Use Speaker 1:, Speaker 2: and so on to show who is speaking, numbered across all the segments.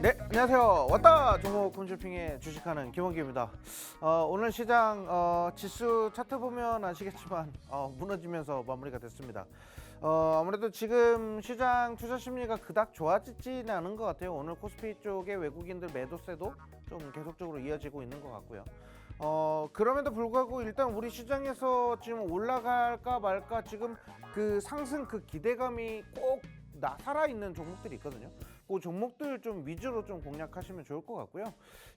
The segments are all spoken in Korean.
Speaker 1: 네, 안녕하세요. 왔다 종목 홈쇼핑에 주식하는 김원기입니다. 오늘 시장 지수 차트 보면 아시겠지만 무너지면서 마무리가 됐습니다. 아무래도 지금 시장 투자 심리가 그닥 좋아지지는 않은 것 같아요. 오늘 코스피 쪽에 외국인들 매도세도 좀 계속적으로 이어지고 있는 것 같고요. 그럼에도 불구하고 일단 우리 시장에서 지금 올라갈까 말까 지금 그 상승 그 기대감이 꼭 살아있는 종목들이 있거든요. 그 종목들 좀 위주로 좀 공략하시면 좋을 것 같고요.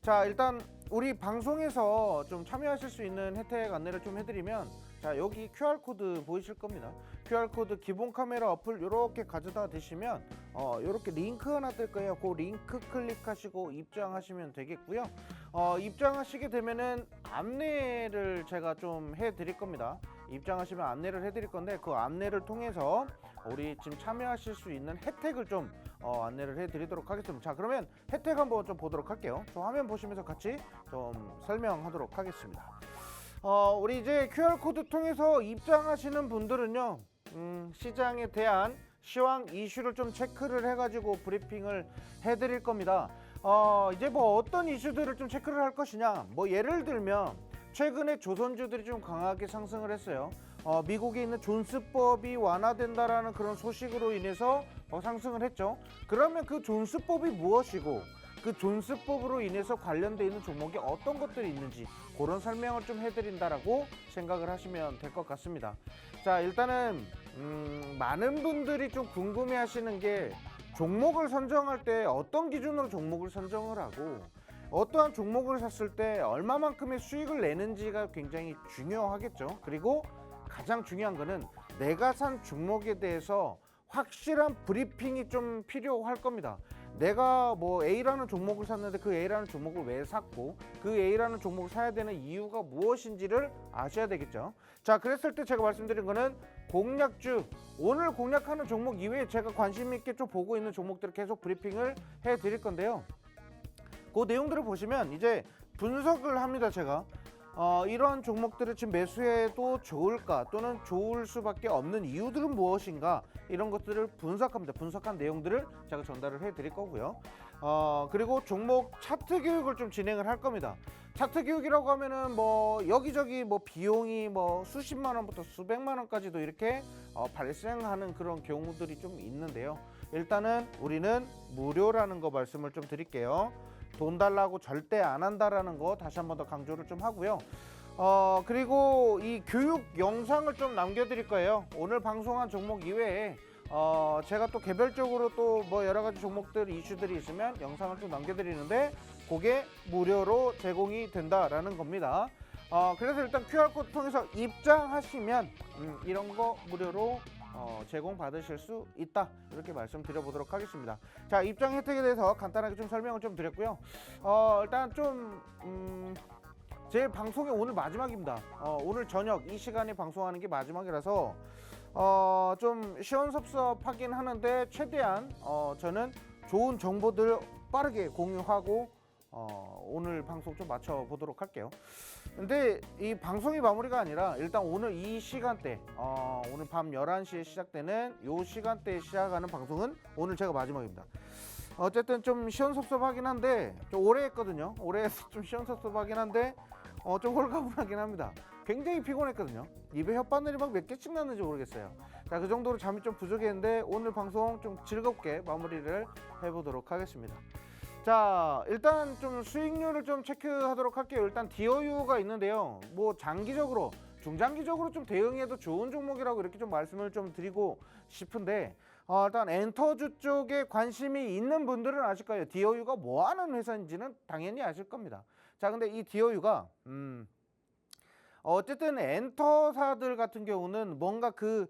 Speaker 1: 자, 일단 우리 방송에서 좀 참여하실 수 있는 혜택 안내를 좀 해드리면, 자, 여기 QR코드 보이실 겁니다. QR코드 기본 카메라 어플 이렇게 가져다 대시면 이렇게 링크 하나 뜰 거예요. 그 링크 클릭하시고 입장하시면 되겠고요. 입장하시게 되면은 안내를 제가 좀 해드릴 겁니다. 입장하시면 안내를 해드릴 건데, 그 안내를 통해서 우리 지금 참여하실 수 있는 혜택을 좀 안내를 해드리도록 하겠습니다. 자, 그러면 혜택 한번 좀 보도록 할게요. 저 화면 보시면서 같이 좀 설명하도록 하겠습니다. 우리 이제 QR코드 통해서 입장하시는 분들은요, 시장에 대한 시황 이슈를 좀 체크를 해가지고 브리핑을 해드릴 겁니다. 이제 뭐 어떤 이슈들을 좀 체크를 할 것이냐, 뭐 예를 들면 최근에 조선주들이 좀 강하게 상승을 했어요. 미국에 있는 존스법이 완화된다라는 그런 소식으로 인해서 상승을 했죠. 그러면 그 존스법이 무엇이고 그 존스법으로 인해서 관련되어 있는 종목이 어떤 것들이 있는지 그런 설명을 좀 해드린다라고 생각을 하시면 될 것 같습니다. 자, 일단은 많은 분들이 좀 궁금해 하시는 게, 종목을 선정할 때 어떤 기준으로 종목을 선정을 하고 어떠한 종목을 샀을 때 얼마만큼의 수익을 내는지가 굉장히 중요하겠죠. 그리고 가장 중요한 거는 내가 산 종목에 대해서 확실한 브리핑이 좀 필요할 겁니다. 내가 뭐 A라는 종목을 샀는데 그 A라는 종목을 왜 샀고 그 A라는 종목을 사야 되는 이유가 무엇인지를 아셔야 되겠죠. 자, 그랬을 때 제가 말씀드린 거는 공략주, 오늘 공략하는 종목 이외에 제가 관심 있게 좀 보고 있는 종목들을 계속 브리핑을 해 드릴 건데요. 그 내용들을 보시면 이제 분석을 합니다. 제가 이런 종목들을 지금 매수해도 좋을까, 또는 좋을 수밖에 없는 이유들은 무엇인가, 이런 것들을 분석합니다. 분석한 내용들을 제가 전달을 해 드릴 거고요. 그리고 종목 차트 교육을 좀 진행을 할 겁니다. 차트 교육이라고 하면은 뭐 여기저기 뭐 비용이 뭐 수십만 원부터 수백만 원까지도 이렇게 발생하는 그런 경우들이 좀 있는데요. 일단은 우리는 무료라는 거 말씀을 좀 드릴게요. 돈 달라고 절대 안 한다라는 거 다시 한 번 더 강조를 좀 하고요. 그리고 이 교육 영상을 좀 남겨드릴 거예요. 오늘 방송한 종목 이외에 제가 또 개별적으로 또 뭐 여러 가지 종목들 이슈들이 있으면 영상을 좀 남겨드리는데 그게 무료로 제공이 된다라는 겁니다. 그래서 일단 QR코드 통해서 입장하시면 이런 거 무료로 제공 받으실 수 있다, 이렇게 말씀드려보도록 하겠습니다. 자, 입장 혜택에 대해서 간단하게 좀 설명을 좀 드렸고요. 일단 좀 제 방송이 오늘 마지막입니다. 오늘 저녁 이 시간에 방송하는 게 마지막이라서 좀 시원섭섭하긴 하는데 최대한 저는 좋은 정보들 빠르게 공유하고 오늘 방송 좀 마쳐 보도록 할게요. 근데 이 방송이 마무리가 아니라 일단 오늘 이 시간대, 오늘 밤 11시에 시작되는 이 시간대에 시작하는 방송은 오늘 제가 마지막입니다. 어쨌든 좀 시원섭섭하긴 한데, 좀 오래 했거든요. 오래 해서 좀 시원섭섭하긴 한데 좀 홀가분하긴 합니다. 굉장히 피곤했거든요. 입에 혓바늘이 막 몇 개씩 났는지 모르겠어요. 자, 그 정도로 잠이 좀 부족했는데 오늘 방송 좀 즐겁게 마무리를 해보도록 하겠습니다. 자, 일단 좀 수익률을 좀 체크하도록 할게요. 일단 DOU가 있는데요. 뭐 장기적으로, 중장기적으로 좀 대응해도 좋은 종목이라고 이렇게 좀 말씀을 좀 드리고 싶은데, 일단 엔터주 쪽에 관심이 있는 분들은 아실 거예요. DOU가 뭐 하는 회사인지는 당연히 아실 겁니다. 자, 근데 이 DOU가 어쨌든 엔터사들 같은 경우는 뭔가 그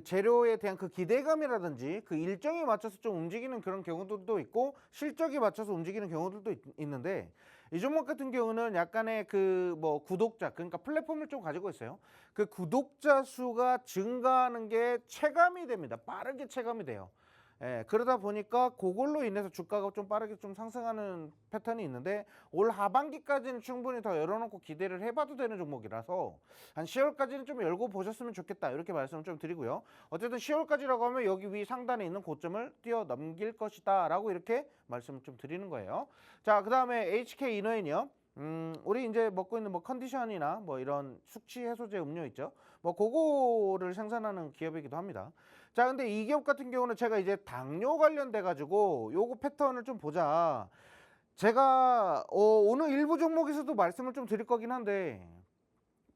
Speaker 1: 재료에 대한 그 기대감이라든지 그 일정에 맞춰서 좀 움직이는 그런 경우들도 있고 실적에 맞춰서 움직이는 경우들도 있는데, 이 종목 같은 경우는 약간의 그 뭐 구독자, 그러니까 플랫폼을 좀 가지고 있어요. 그 구독자 수가 증가하는 게 체감이 됩니다. 빠르게 체감이 돼요. 예, 그러다 보니까 그걸로 인해서 주가가 좀 빠르게 좀 상승하는 패턴이 있는데 올 하반기까지는 충분히 더 열어놓고 기대를 해봐도 되는 종목이라서 한 10월까지는 좀 열고 보셨으면 좋겠다 이렇게 말씀을 좀 드리고요. 어쨌든 10월까지라고 하면 여기 위 상단에 있는 고점을 뛰어넘길 것이다 라고 이렇게 말씀을 좀 드리는 거예요. 자, 그 다음에 HK 이노엔이요. 우리 이제 먹고 있는 뭐 컨디션이나 뭐 이런 숙취 해소제 음료 있죠. 뭐 그거를 생산하는 기업이기도 합니다. 자, 근데 이 기업 같은 경우는 제가 이제 당뇨 관련돼 가지고 요거 패턴을 좀 보자. 제가 오늘 일부 종목에서도 말씀을 좀 드릴 거긴 한데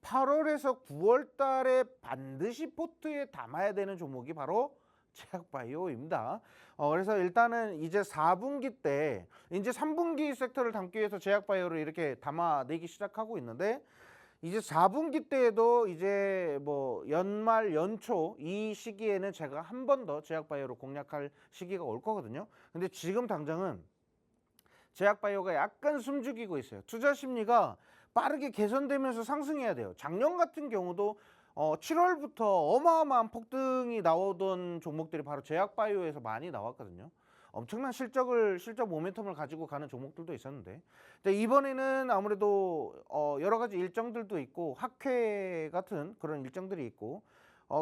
Speaker 1: 8월에서 9월 달에 반드시 포트에 담아야 되는 종목이 바로 제약바이오입니다. 그래서 일단은 이제 4분기 때 이제 3분기 섹터를 담기 위해서 제약바이오를 이렇게 담아내기 시작하고 있는데 이제 4분기 때에도 이제 뭐 연말 연초 이 시기에는 제가 한 번 더 제약바이오를 공략할 시기가 올 거거든요. 근데 지금 당장은 제약바이오가 약간 숨죽이고 있어요. 투자 심리가 빠르게 개선되면서 상승해야 돼요. 작년 같은 경우도 7월부터 어마어마한 폭등이 나오던 종목들이 바로 제약바이오에서 많이 나왔거든요. 엄청난 실적 모멘텀을 가지고 가는 종목들도 있었는데 이번에는 아무래도 여러 가지 일정들도 있고 학회 같은 그런 일정들이 있고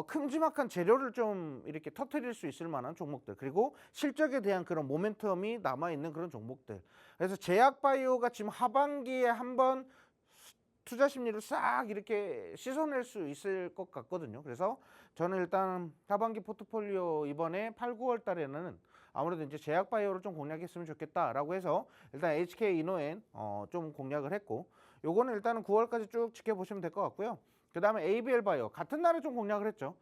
Speaker 1: 큼지막한 재료를 좀 이렇게 터트릴 수 있을 만한 종목들 그리고 실적에 대한 그런 모멘텀이 남아있는 그런 종목들. 그래서 제약바이오가 지금 하반기에 한번 투자 심리를 싹 이렇게 씻어낼 수 있을 것 같거든요. 그래서 저는 일단 하반기 포트폴리오 이번에 8, 9월 달에는 아무래도 이제 제약바이오를 좀 공략했으면 좋겠다라고 해서 일단 HK 이노엔 좀 공략을 했고 요거는 일단은 9월까지 쭉 지켜보시면 될 것 같고요. 그 다음에 ABL 바이오 같은 날에 좀 공략을 했죠.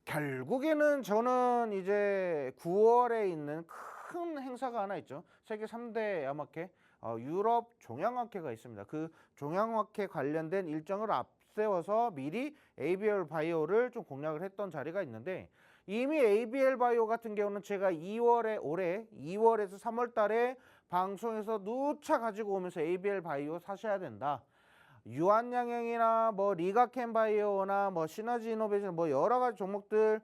Speaker 1: 결국에는 저는 이제 9월에 있는 큰 행사가 하나 있죠. 세계 3대 야마케 유럽 종양학회가 있습니다. 그 종양학회 관련된 일정을 앞세워서 미리 ABL 바이오를 좀 공략을 했던 자리가 있는데 이미 ABL 바이오 같은 경우는 제가 올해 2월에서 3월 달에 방송에서 누차 가지고 오면서 ABL 바이오 사셔야 된다. 유한양행이나 뭐 리가켄 바이오나 뭐 시너지 이노베이션 뭐 여러 가지 종목들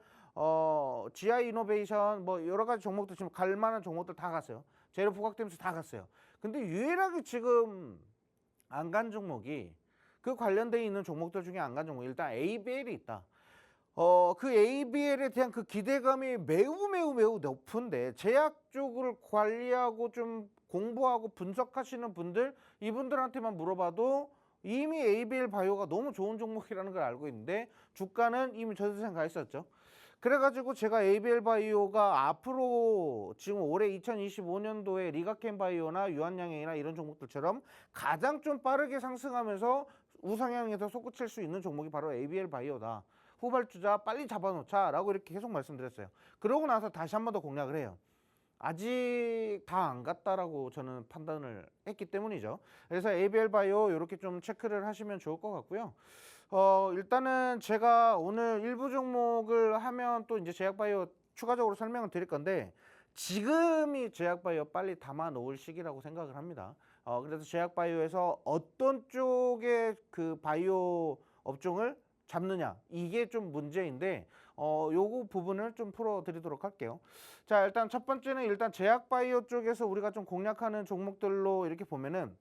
Speaker 1: GI 이노베이션 뭐 여러 가지 종목들 지금 갈 만한 종목들 다 갔어요. 재료 부각되면서 다 갔어요. 근데 유일하게 지금 안 간 종목이 그 관련돼 있는 종목들 중에 안 간 종목 일단 ABL이 있다. 그 ABL에 대한 그 기대감이 매우 높은데 제약 쪽을 관리하고 좀 공부하고 분석하시는 분들 이분들한테만 물어봐도 이미 ABL 바이오가 너무 좋은 종목이라는 걸 알고 있는데 주가는 이미 저수생 가 있었죠. 그래가지고 제가 ABL 바이오가 앞으로 지금 올해 2025년도에 리가켄 바이오나 유한양행이나 이런 종목들처럼 가장 좀 빠르게 상승하면서 우상향에서 솟구칠 수 있는 종목이 바로 ABL 바이오다. 후발주자 빨리 잡아놓자 라고 이렇게 계속 말씀드렸어요. 그러고 나서 다시 한 번 더 공략을 해요. 아직 다 안 갔다라고 저는 판단을 했기 때문이죠. 그래서 ABL 바이오 이렇게 좀 체크를 하시면 좋을 것 같고요. 일단은 제가 오늘 일부 종목을 하면 또 이제 제약바이오 추가적으로 설명을 드릴 건데 지금이 제약바이오 빨리 담아 놓을 시기라고 생각을 합니다. 그래서 제약바이오에서 어떤 쪽의 그 바이오 업종을 잡느냐 이게 좀 문제인데 요거 부분을 좀 풀어드리도록 할게요. 자, 일단 첫 번째는 일단 제약바이오 쪽에서 우리가 좀 공략하는 종목들로 이렇게 보면은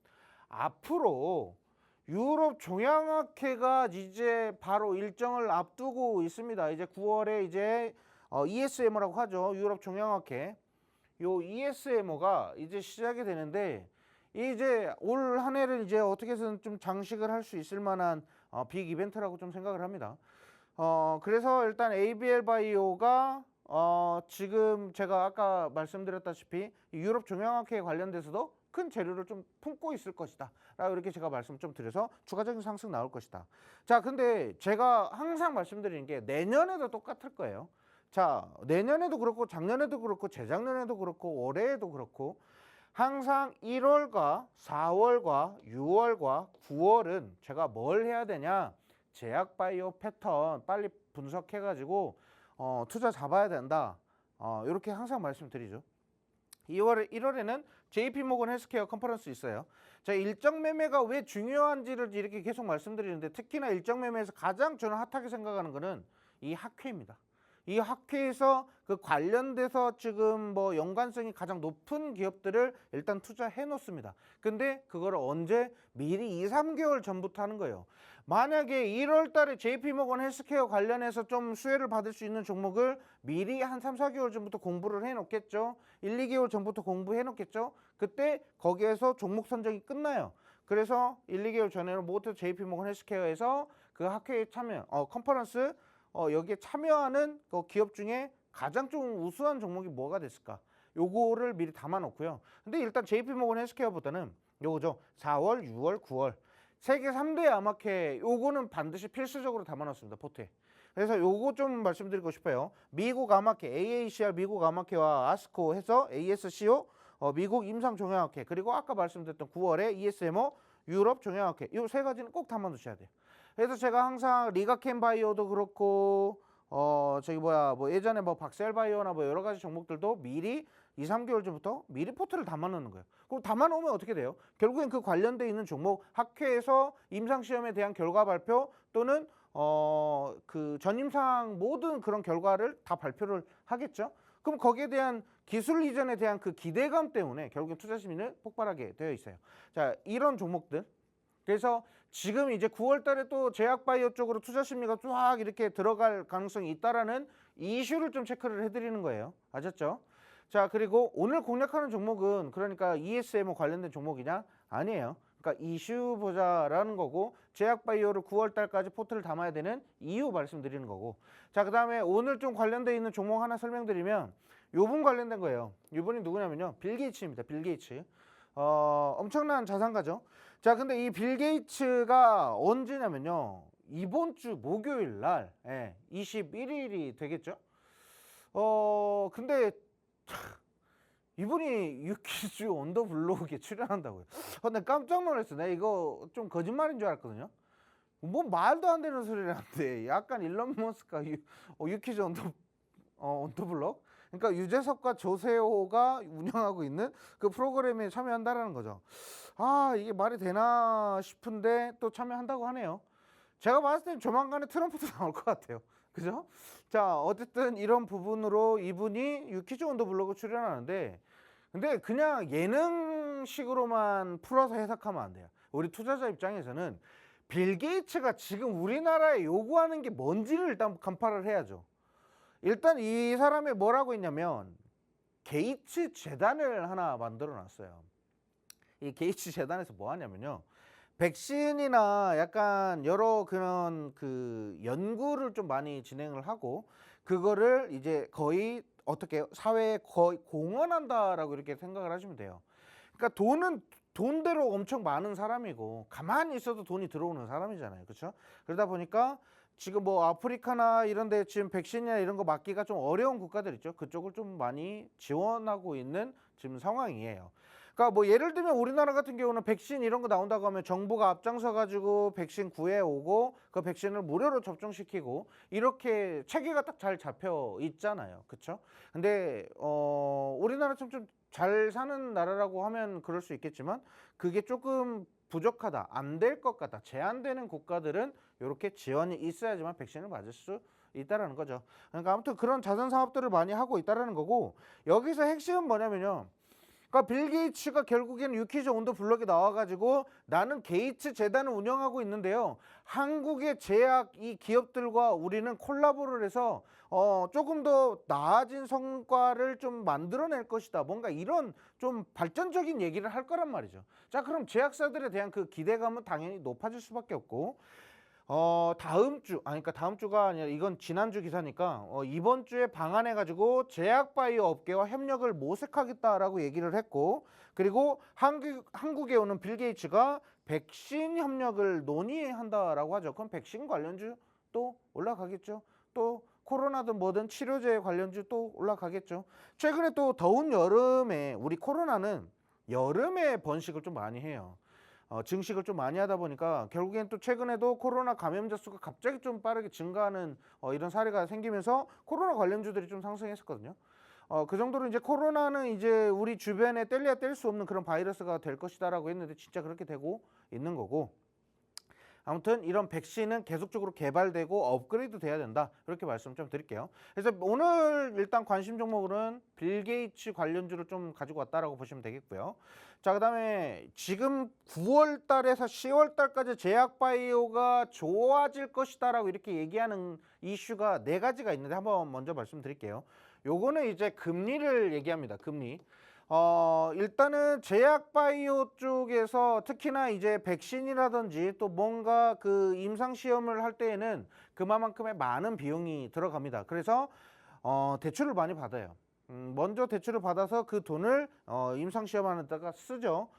Speaker 1: 앞으로 유럽 종양학회가 이제 바로 일정을 앞두고 있습니다. 이제 9월에 이제 ESMO라고 하죠. 유럽 종양학회. 요 ESMO가 이제 시작이 되는데 이제 올 한 해를 이제 어떻게 해서든 좀 장식을 할 수 있을 만한 빅 이벤트라고 좀 생각을 합니다. 그래서 일단 ABL 바이오가 지금 제가 아까 말씀드렸다시피 유럽 종양학회에 관련돼서도 큰 재료를 좀 품고 있을 것이다 라고 이렇게 제가 말씀 좀 드려서 추가적인 상승 나올 것이다. 자, 근데 제가 항상 말씀드리는 게 내년에도 똑같을 거예요. 자, 내년에도 그렇고 작년에도 그렇고 재작년에도 그렇고 올해에도 그렇고 항상 1월과 4월과 6월과 9월은 제가 뭘 해야 되냐, 제약바이오 패턴 빨리 분석해 가지고 투자 잡아야 된다, 이렇게 항상 말씀드리죠. 1월에는 JP모건 헬스케어 컨퍼런스 있어요. 자, 일정 매매가 왜 중요한지를 이렇게 계속 말씀드리는데 특히나 일정 매매에서 가장 저는 핫하게 생각하는 거는 이 학회입니다. 이 학회에서 그 관련돼서 지금 뭐 연관성이 가장 높은 기업들을 일단 투자해 놓습니다. 근데 그거를 언제? 미리 2, 3개월 전부터 하는 거예요. 만약에 1월 달에 JP모건 헬스케어 관련해서 좀 수혜를 받을 수 있는 종목을 미리 한 3, 4개월 전부터 공부를 해 놓겠죠. 1, 2개월 전부터 공부해 놓겠죠. 그때 거기에서 종목 선정이 끝나요. 그래서 1, 2개월 전에는 모두 JP모건 헬스케어에서 그 학회에 참여, 컨퍼런스 여기에 참여하는 그 기업 중에 가장 좀 우수한 종목이 뭐가 됐을까? 요거를 미리 담아 놓고요. 근데 일단 JP모건 헬스케어보다는 요거죠. 4월, 6월, 9월 세계 3대 암학회 요거는 반드시 필수적으로 담아 놨습니다. 포트에. 그래서 요거 좀 말씀드리고 싶어요. 미국 암학회, AACR 미국 암학회와 아스코 해서 ASCO 미국 임상종양학회, 그리고 아까 말씀드렸던 9월에 ESMO 유럽 종양학회, 이 세 가지는 꼭 담아 두셔야 돼요. 그래서 제가 항상 리가켄 바이오도 그렇고 뭐 예전에 뭐 박셀바이오나 뭐 여러 가지 종목들도 미리 2, 3개월 전부터 미리 포트를 담아 놓는 거예요. 그럼 담아 놓으면 어떻게 돼요? 결국엔 그 관련돼 있는 종목 학회에서 임상 시험에 대한 결과 발표 또는 그 전임상 모든 그런 결과를 다 발표를 하겠죠. 그럼 거기에 대한 기술 이전에 대한 그 기대감 때문에 결국엔 투자 심리는 폭발하게 되어 있어요. 자, 이런 종목들. 그래서 지금 이제 9월 달에 또 제약바이오 쪽으로 투자 심리가 쫙 이렇게 들어갈 가능성이 있다라는 이슈를 좀 체크를 해드리는 거예요. 아셨죠? 자, 그리고 오늘 공략하는 종목은 그러니까 ESMO 관련된 종목이냐? 아니에요. 그러니까 이슈 보자라는 거고, 제약바이오를 9월 달까지 포트를 담아야 되는 이유 말씀드리는 거고. 자, 그 다음에 오늘 좀 관련돼 있는 종목 하나 설명드리면 요분 관련된 거예요. 이분이 누구냐면요, 빌 게이츠입니다. 빌 게이츠. 엄청난 자산가죠. 자, 근데 이 빌 게이츠가 언제냐면요, 이번 주 목요일 날 21일이 되겠죠. 근데 이분이 유퀴즈 언더블록에 출연한다고요. 근데 깜짝 놀랐어. 내가 이거 좀 거짓말인 줄 알았거든요. 뭐 말도 안 되는 소리를 하는데 약간 일론 머스크가 유퀴즈 언더블록? 그러니까 유재석과 조세호가 운영하고 있는 그 프로그램에 참여한다라는 거죠. 아, 이게 말이 되나 싶은데 또 참여한다고 하네요. 제가 봤을 땐 조만간에 트럼프도 나올 것 같아요. 그죠? 자, 어쨌든 이런 부분으로 이분이 유퀴즈 언더블록에 출연하는데, 근데 그냥 예능식으로만 풀어서 해석하면 안 돼요. 우리 투자자 입장에서는 빌 게이츠가 지금 우리나라에 요구하는 게 뭔지를 일단 간파를 해야죠. 일단 이 사람이 뭐라고 했냐면 게이츠 재단을 하나 만들어 놨어요. 이 게이츠 재단에서 뭐 하냐면요, 백신이나 약간 여러 그런 그 연구를 좀 많이 진행을 하고, 그거를 이제 거의 어떻게 사회에 거의 공헌한다라고 이렇게 생각을 하시면 돼요. 그러니까 돈은 돈대로 엄청 많은 사람이고 가만히 있어도 돈이 들어오는 사람이잖아요. 그렇죠? 그러다 보니까 지금 뭐 아프리카나 이런 데 지금 백신이나 이런 거 맞기가 좀 어려운 국가들 있죠. 그쪽을 좀 많이 지원하고 있는 지금 상황이에요. 그러니까 뭐 예를 들면 우리나라 같은 경우는 백신 이런 거 나온다고 하면 정부가 앞장서 가지고 백신 구해 오고 그 백신을 무료로 접종시키고 이렇게 체계가 딱 잘 잡혀 있잖아요. 그렇죠? 근데 우리나라처럼 좀 잘 사는 나라라고 하면 그럴 수 있겠지만 그게 조금 부족하다, 안 될 것 같다, 제한되는 국가들은 이렇게 지원이 있어야지만 백신을 맞을 수 있다라는 거죠. 그러니까 아무튼 그런 자선 사업들을 많이 하고 있다라는 거고, 여기서 핵심은 뭐냐면요, 그러니까 빌 게이츠가 결국에는 유퀴즈 언더블록에 나와가지고 나는 게이츠 재단을 운영하고 있는데요, 한국의 제약 이 기업들과 우리는 콜라보를 해서 조금 더 나아진 성과를 좀 만들어낼 것이다, 뭔가 이런 좀 발전적인 얘기를 할 거란 말이죠. 자, 그럼 제약사들에 대한 그 기대감은 당연히 높아질 수밖에 없고, 그러니까 다음 주가 아니라 이건 지난주 기사니까 이번 주에 방한해 가지고 제약바이오 업계와 협력을 모색하겠다라고 얘기를 했고, 그리고 한국에 오는 빌 게이츠가 백신 협력을 논의한다라고 하죠. 그럼 백신 관련주 또 올라가겠죠. 또 코로나든 뭐든 치료제 관련주 또 올라가겠죠. 최근에 또 더운 여름에, 우리 코로나는 여름에 번식을 좀 많이 해요. 증식을 좀 많이 하다 보니까 결국엔 또 최근에도 코로나 감염자 수가 갑자기 좀 빠르게 증가하는 이런 사례가 생기면서 코로나 관련주들이 좀 상승했었거든요. 그 정도로 이제 코로나는 이제 우리 주변에 뗄래야 뗄 수 없는 그런 바이러스가 될 것이다라고 했는데 진짜 그렇게 되고 있는 거고, 아무튼 이런 백신은 계속적으로 개발되고 업그레이드 돼야 된다. 이렇게 말씀 좀 드릴게요. 그래서 오늘 일단 관심 종목으로는 빌 게이츠 관련주를 좀 가지고 왔다라고 보시면 되겠고요. 자, 그다음에 지금 9월 달에서 10월 달까지 제약바이오가 좋아질 것이다라고 이렇게 얘기하는 이슈가 네 가지가 있는데 한번 먼저 말씀드릴게요. 요거는 이제 금리를 얘기합니다. 금리. 일단은 제약바이오 쪽에서 특히나 이제 백신이라든지 또 뭔가 그 임상시험을 할 때에는 그만큼의 많은 비용이 들어갑니다. 그래서 대출을 많이 받아요. 먼저 대출을 받아서 그 돈을 임상시험하는 데가 쓰죠.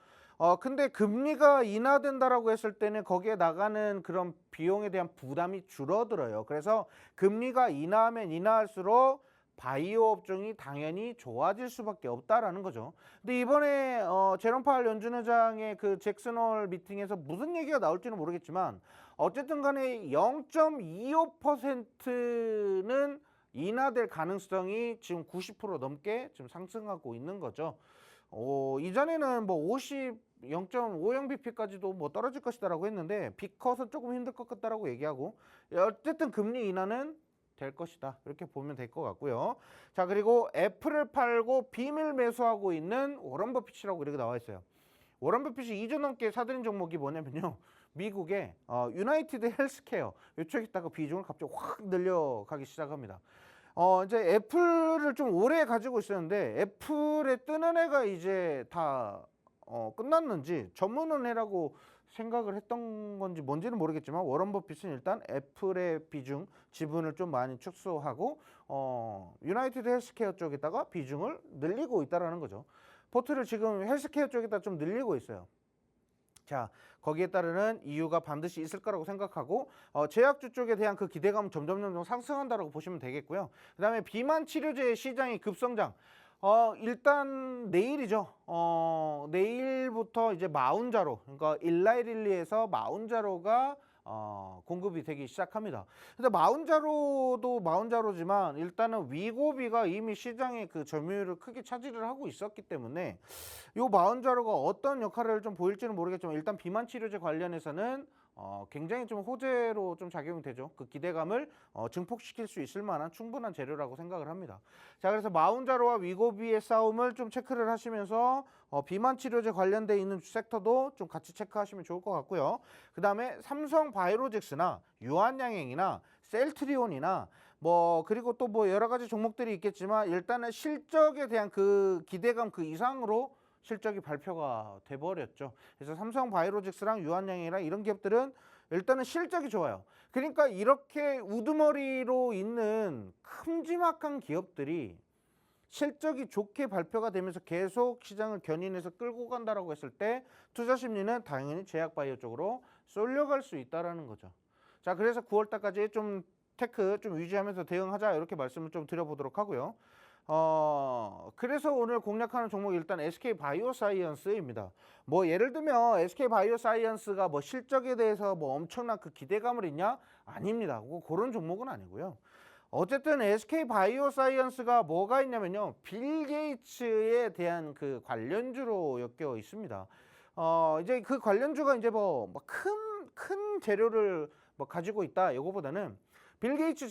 Speaker 1: 근데 금리가 인하된다라고 했을 때는 거기에 나가는 그런 비용에 대한 부담이 줄어들어요. 그래서 금리가 인하하면 인하할수록 바이오 업종이 당연히 좋아질 수밖에 없다라는 거죠. 근데 이번에 제롬 파월 연준 의장의 그 잭슨홀 미팅에서 무슨 얘기가 나올지는 모르겠지만 어쨌든 간에 0.25%는 인하될 가능성이 지금 90% 넘게 지금 상승하고 있는 거죠. 이전에는 뭐 0.50bp까지도 뭐 떨어질 것이다라고 했는데 빚 커서 조금 힘들 것 같다라고 얘기하고 어쨌든 금리 인하는 될 것이다. 이렇게 보면 될 것 같고요. 자, 그리고 애플을 팔고 비밀 매수하고 있는 워런 버핏이라고 이렇게 나와 있어요. 워런 버핏이 2조 넘게 사들인 종목이 뭐냐면요. 미국의 유나이티드 헬스케어 이쪽에다가 비중을 갑자기 확 늘려가기 시작합니다. 이제 애플을 좀 오래 가지고 있었는데 애플에 뜨는 애가 이제 다 끝났는지 전문은혜라고 생각을 했던 건지 뭔지는 모르겠지만 워런 버핏은 일단 애플의 비중 지분을 좀 많이 축소하고 유나이티드 헬스케어 쪽에다가 비중을 늘리고 있다라는 거죠. 포트를 지금 헬스케어 쪽에다 좀 늘리고 있어요. 자, 거기에 따르는 이유가 반드시 있을 거라고 생각하고 제약주 쪽에 대한 그 기대감은 점점 상승한다라고 보시면 되겠고요. 그 다음에 비만 치료제 시장이 급성장. 일단 내일이죠. 내일부터 이제 마운자로, 그러니까 일라이릴리에서 마운자로가 공급이 되기 시작합니다. 근데 마운자로도 마운자로지만 일단은 위고비가 이미 시장의 그 점유율을 크게 차지를 하고 있었기 때문에 요 마운자로가 어떤 역할을 좀 보일지는 모르겠지만 일단 비만 치료제 관련해서는 굉장히 좀 호재로 좀 작용이 되죠. 그 기대감을 증폭시킬 수 있을 만한 충분한 재료라고 생각을 합니다. 자, 그래서 마운자로와 위고비의 싸움을 좀 체크를 하시면서 비만 치료제 관련돼 있는 섹터도 좀 같이 체크하시면 좋을 것 같고요. 그 다음에 삼성 바이오로직스나 유한양행이나 셀트리온이나 뭐 그리고 또 뭐 여러 가지 종목들이 있겠지만 일단은 실적에 대한 그 기대감 그 이상으로 실적이 발표가 돼버렸죠. 그래서 삼성 바이오로직스랑 유한양행이랑 이런 기업들은 일단은 실적이 좋아요. 그러니까 이렇게 우두머리로 있는 큼지막한 기업들이 실적이 좋게 발표가 되면서 계속 시장을 견인해서 끌고 간다라고 했을 때 투자 심리는 당연히 제약바이오 쪽으로 쏠려갈 수 있다라는 거죠. 자, 그래서 9월 달까지 좀 테크 좀 유지하면서 대응하자 이렇게 말씀을 좀 드려보도록 하고요. 그래서 오늘 공략하는 종목이 일단 SK 바이오사이언스입니다. 뭐 예를 들면 SK 바이오사이언스가 뭐 실적에 대해서 뭐 엄청난 그 기대감을 있냐? 아닙니다. 그런 종목은 아니고요. 어쨌든 SK 바이오사이언스가 뭐가 있냐면요. 빌 게이츠에 대한 그 관련주로 엮여 있습니다. 이제 그 관련주가 이제 뭐 큰 재료를 뭐 가지고 있다. 이거보다는 빌 게이츠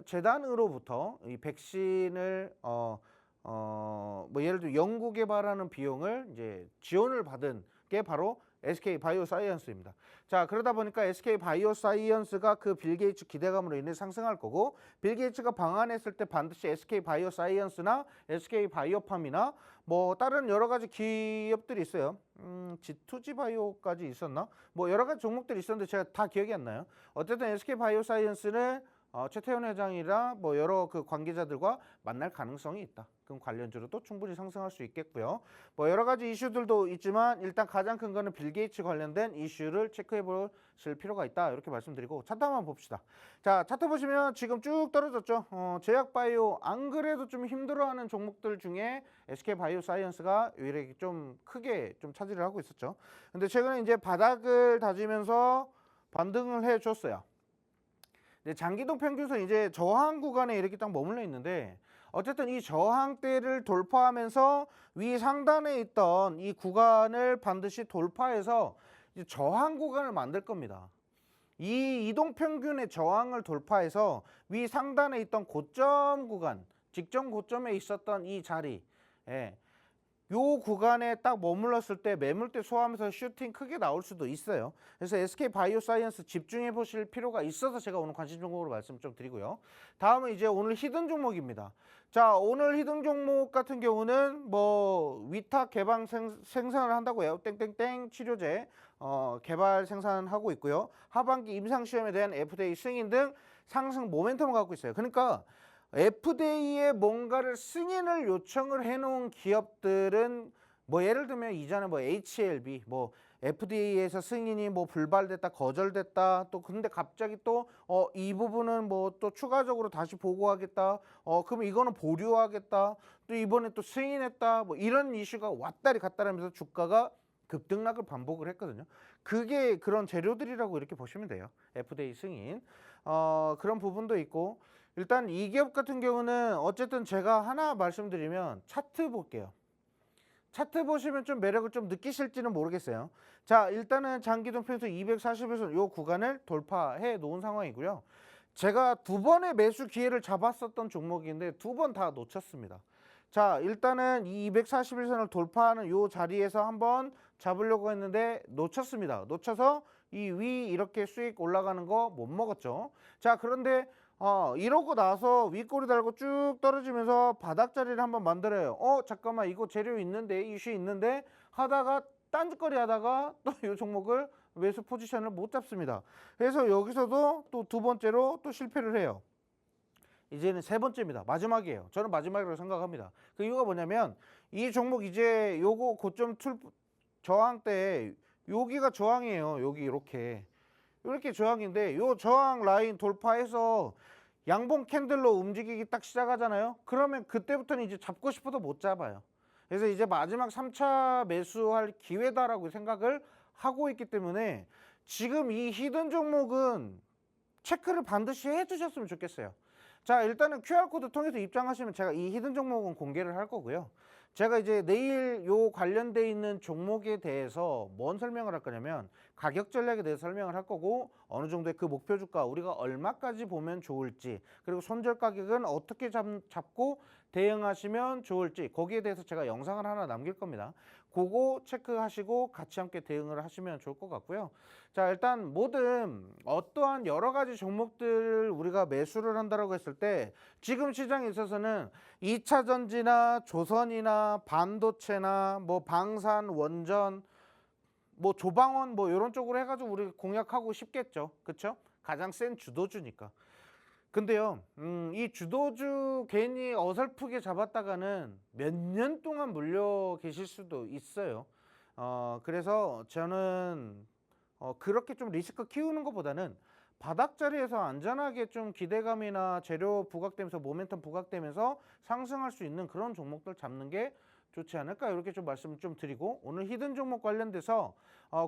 Speaker 1: 재단으로부터 이 백신을 뭐 예를 들어 연구 개발하는 비용을 이제 지원을 받은 게 바로 SK 바이오사이언스입니다. 자, 그러다 보니까 SK 바이오사이언스가 그 빌 게이츠 기대감으로 인해 상승할 거고 빌 게이츠가 방한했을 때 반드시 SK 바이오사이언스나 SK 바이오팜이나 뭐 다른 여러 가지 기업들이 있어요. G2G 바이오까지 있었나? 뭐 여러 가지 종목들이 있었는데 제가 다 기억이 안 나요. 어쨌든 SK 바이오사이언스는 최태원 회장이랑 뭐 여러 그 관계자들과 만날 가능성이 있다. 그럼 관련주로도 충분히 상승할 수 있겠고요. 뭐 여러 가지 이슈들도 있지만 일단 가장 큰 거는 빌 게이츠 관련된 이슈를 체크해 보실 필요가 있다. 이렇게 말씀드리고 차트 한번 봅시다. 자, 차트 보시면 지금 쭉 떨어졌죠. 제약바이오 안 그래도 좀 힘들어하는 종목들 중에 SK 바이오사이언스가 유일하게 좀 크게 좀 차지를 하고 있었죠. 근데 최근에 이제 바닥을 다지면서 반등을 해 줬어요. 네, 장기동 평균선 이제 저항 구간에 이렇게 딱 머물러 있는데 어쨌든 이 저항대를 돌파하면서 위 상단에 있던 이 구간을 반드시 돌파해서 이제 저항 구간을 만들 겁니다. 이 이동평균의 저항을 돌파해서 위 상단에 있던 고점 구간, 직전 고점에 있었던 이 자리, 예, 요 구간에 딱 머물렀을 때 매물대 소화하면서 슈팅 크게 나올 수도 있어요. 그래서 SK바이오사이언스 집중해 보실 필요가 있어서 제가 오늘 관심 종목으로 말씀 좀 드리고요. 다음은 이제 오늘 히든 종목입니다. 자, 오늘 히든 종목 같은 경우는 뭐 위탁 개발 생산을 한다고 해요. 땡땡땡 치료제 개발 생산하고 있고요. 하반기 임상시험에 대한 FDA 승인 등 상승 모멘텀을 갖고 있어요. 그러니까 FDA에 뭔가를 승인을 요청을 해놓은 기업들은 뭐 예를 들면 이전에 뭐 HLB 뭐 FDA에서 승인이 뭐 불발됐다 거절됐다 또 근데 갑자기 또 이 부분은 뭐 또 추가적으로 다시 보고하겠다 그럼 이거는 보류하겠다 또 이번에 또 승인했다 뭐 이런 이슈가 왔다리 갔다리 하면서 주가가 급등락을 반복을 했거든요. 그게 그런 재료들이라고 이렇게 보시면 돼요. FDA 승인 그런 부분도 있고 일단 이 기업 같은 경우는 어쨌든 제가 하나 말씀드리면 차트 볼게요. 차트 보시면 좀 매력을 좀 느끼실지는 모르겠어요. 자, 일단은 장기동평수 240에서 요 구간을 돌파해 놓은 상황이고요. 제가 두 번의 매수 기회를 잡았었던 종목인데 두 번 다 놓쳤습니다. 자, 일단은 이 241선을 돌파하는 요 자리에서 한번 잡으려고 했는데 놓쳤습니다. 놓쳐서 이 위 이렇게 수익 올라가는 거 못 먹었죠. 자, 그런데 이러고 나서 윗꼬리 달고 쭉 떨어지면서 바닥 자리를 한번 만들어요. 잠깐만 이거 재료 있는데 이슈 있는데 하다가 딴짓거리 하다가 또 이 종목을 매수 포지션을 못 잡습니다. 그래서 여기서도 또 두 번째로 또 실패를 해요. 이제는 세 번째입니다. 마지막이에요. 저는 마지막이라고 생각합니다. 그 이유가 뭐냐면 이 종목 이제 요거 고점 저항 때 여기가 저항이에요. 여기 이렇게 저항인데 요 저항 라인 돌파해서 양봉 캔들로 움직이기 딱 시작하잖아요. 그러면 그때부터는 이제 잡고 싶어도 못 잡아요. 그래서 이제 마지막 3차 매수할 기회다라고 생각을 하고 있기 때문에 지금 이 히든 종목은 체크를 반드시 해두셨으면 좋겠어요. 자, 일단은 QR코드 통해서 입장하시면 제가 이 히든 종목은 공개를 할 거고요. 제가 이제 내일 요 관련돼 있는 종목에 대해서 뭔 설명을 할 거냐면 가격 전략에 대해서 설명을 할 거고 어느 정도의 그 목표 주가 우리가 얼마까지 보면 좋을지 그리고 손절 가격은 어떻게 잡고 대응하시면 좋을지 거기에 대해서 제가 영상을 하나 남길 겁니다. 그거 체크하시고 같이 함께 대응을 하시면 좋을 것 같고요. 자, 일단 뭐든 어떠한 여러 가지 종목들을 우리가 매수를 한다고 했을 때 지금 시장에 있어서는 2차 전지나 조선이나 반도체나 뭐 방산, 원전, 뭐 조방원 뭐 이런 쪽으로 해가지고 우리 공략하고 싶겠죠. 그렇죠? 가장 센 주도주니까. 근데요, 이 주도주 괜히 어설프게 잡았다가는 몇 년 동안 물려 계실 수도 있어요. 그래서 저는 그렇게 좀 리스크 키우는 것보다는 바닥 자리에서 안전하게 좀 기대감이나 재료 부각되면서 모멘텀 부각되면서 상승할 수 있는 그런 종목들 잡는 게 좋지 않을까 이렇게 좀 말씀 좀 드리고 오늘 히든 종목 관련돼서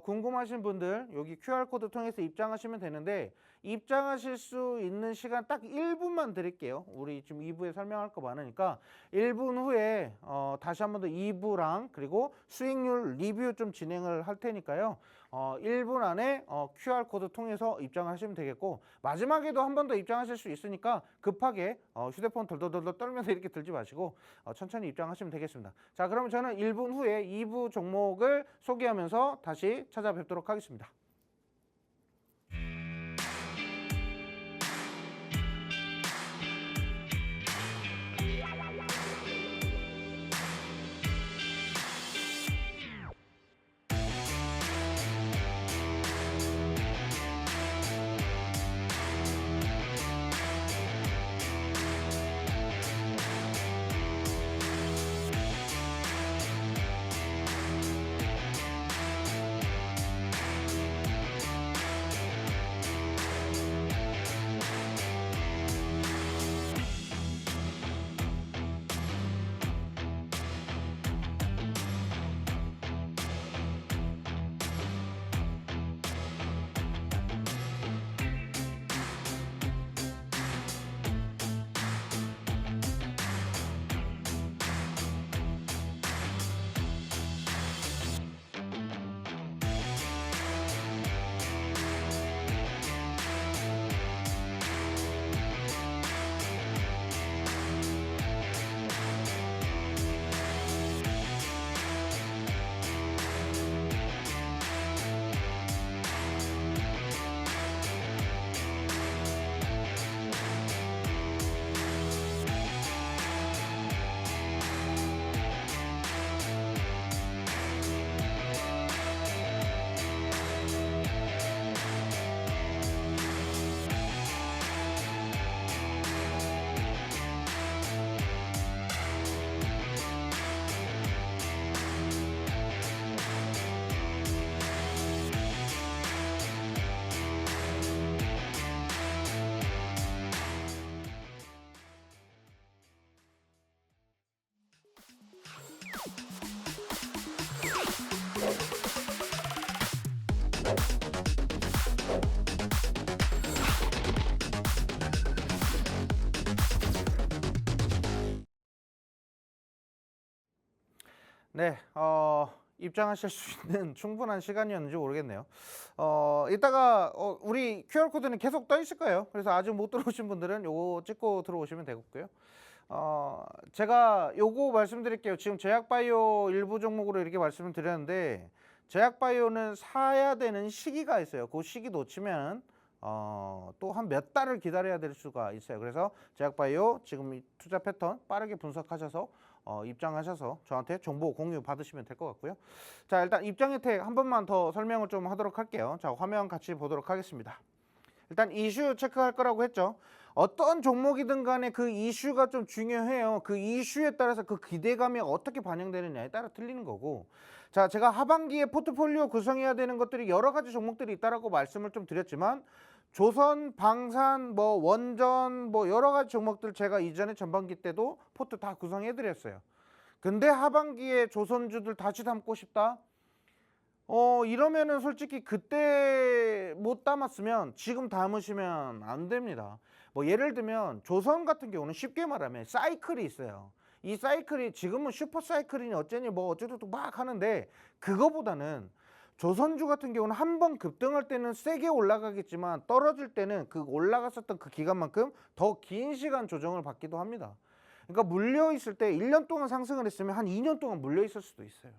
Speaker 1: 궁금하신 분들 여기 QR코드 통해서 입장하시면 되는데 입장하실 수 있는 시간 딱 1분만 드릴게요. 우리 지금 2부에 설명할 거 많으니까 1분 후에 다시 한 번 더 2부랑 그리고 수익률 리뷰 좀 진행을 할 테니까요. 1분 안에 QR코드 통해서 입장하시면 되겠고 마지막에도 한 번 더 입장하실 수 있으니까 급하게 휴대폰 덜덜덜 떨면서 이렇게 들지 마시고 천천히 입장하시면 되겠습니다. 자, 그럼 저는 1분 후에 2부 종목을 소개하면서 다시 찾아뵙도록 하겠습니다. 네, 입장하실 수 있는 충분한 시간이었는지 모르겠네요. 이따가 우리 QR코드는 계속 떠 있을 거예요. 그래서 아직 못 들어오신 분들은 요거 찍고 들어오시면 되고요. 제가 요거 말씀드릴게요. 지금 제약바이오 일부 종목으로 이렇게 말씀을 드렸는데, 제약바이오는 사야 되는 시기가 있어요. 그 시기 놓치면 또 한 몇 달을 기다려야 될 수가 있어요. 그래서 제약바이오 지금 이 투자 패턴 빠르게 분석하셔서 입장하셔서 저한테 정보 공유 받으시면 될 것 같고요. 자, 일단 입장 혜택 한 번만 더 설명을 좀 하도록 할게요. 자, 화면 같이 보도록 하겠습니다. 일단 이슈 체크할 거라고 했죠. 어떤 종목이든 간에 그 이슈가 좀 중요해요. 그 이슈에 따라서 그 기대감이 어떻게 반영되느냐에 따라 틀리는 거고, 자, 제가 하반기에 포트폴리오 구성해야 되는 것들이 여러 가지 종목들이 있다라고 말씀을 좀 드렸지만, 조선, 방산, 뭐 원전, 뭐 여러 가지 종목들 제가 이전에 전반기 때도 포트 다 구성해 드렸어요. 근데 하반기에 조선주들 다시 담고 싶다? 이러면은 솔직히 그때 못 담았으면 지금 담으시면 안 됩니다. 뭐 예를 들면 조선 같은 경우는 쉽게 말하면 사이클이 있어요. 이 사이클이 지금은 슈퍼 사이클이니 어쩌니 뭐 어쩌고저쩌고 막 하는데, 그거보다는 조선주 같은 경우는 한 번 급등할 때는 세게 올라가겠지만 떨어질 때는 그 올라갔었던 그 기간만큼 더 긴 시간 조정을 받기도 합니다. 그러니까 물려 있을 때 1년 동안 상승을 했으면 한 2년 동안 물려 있을 수도 있어요.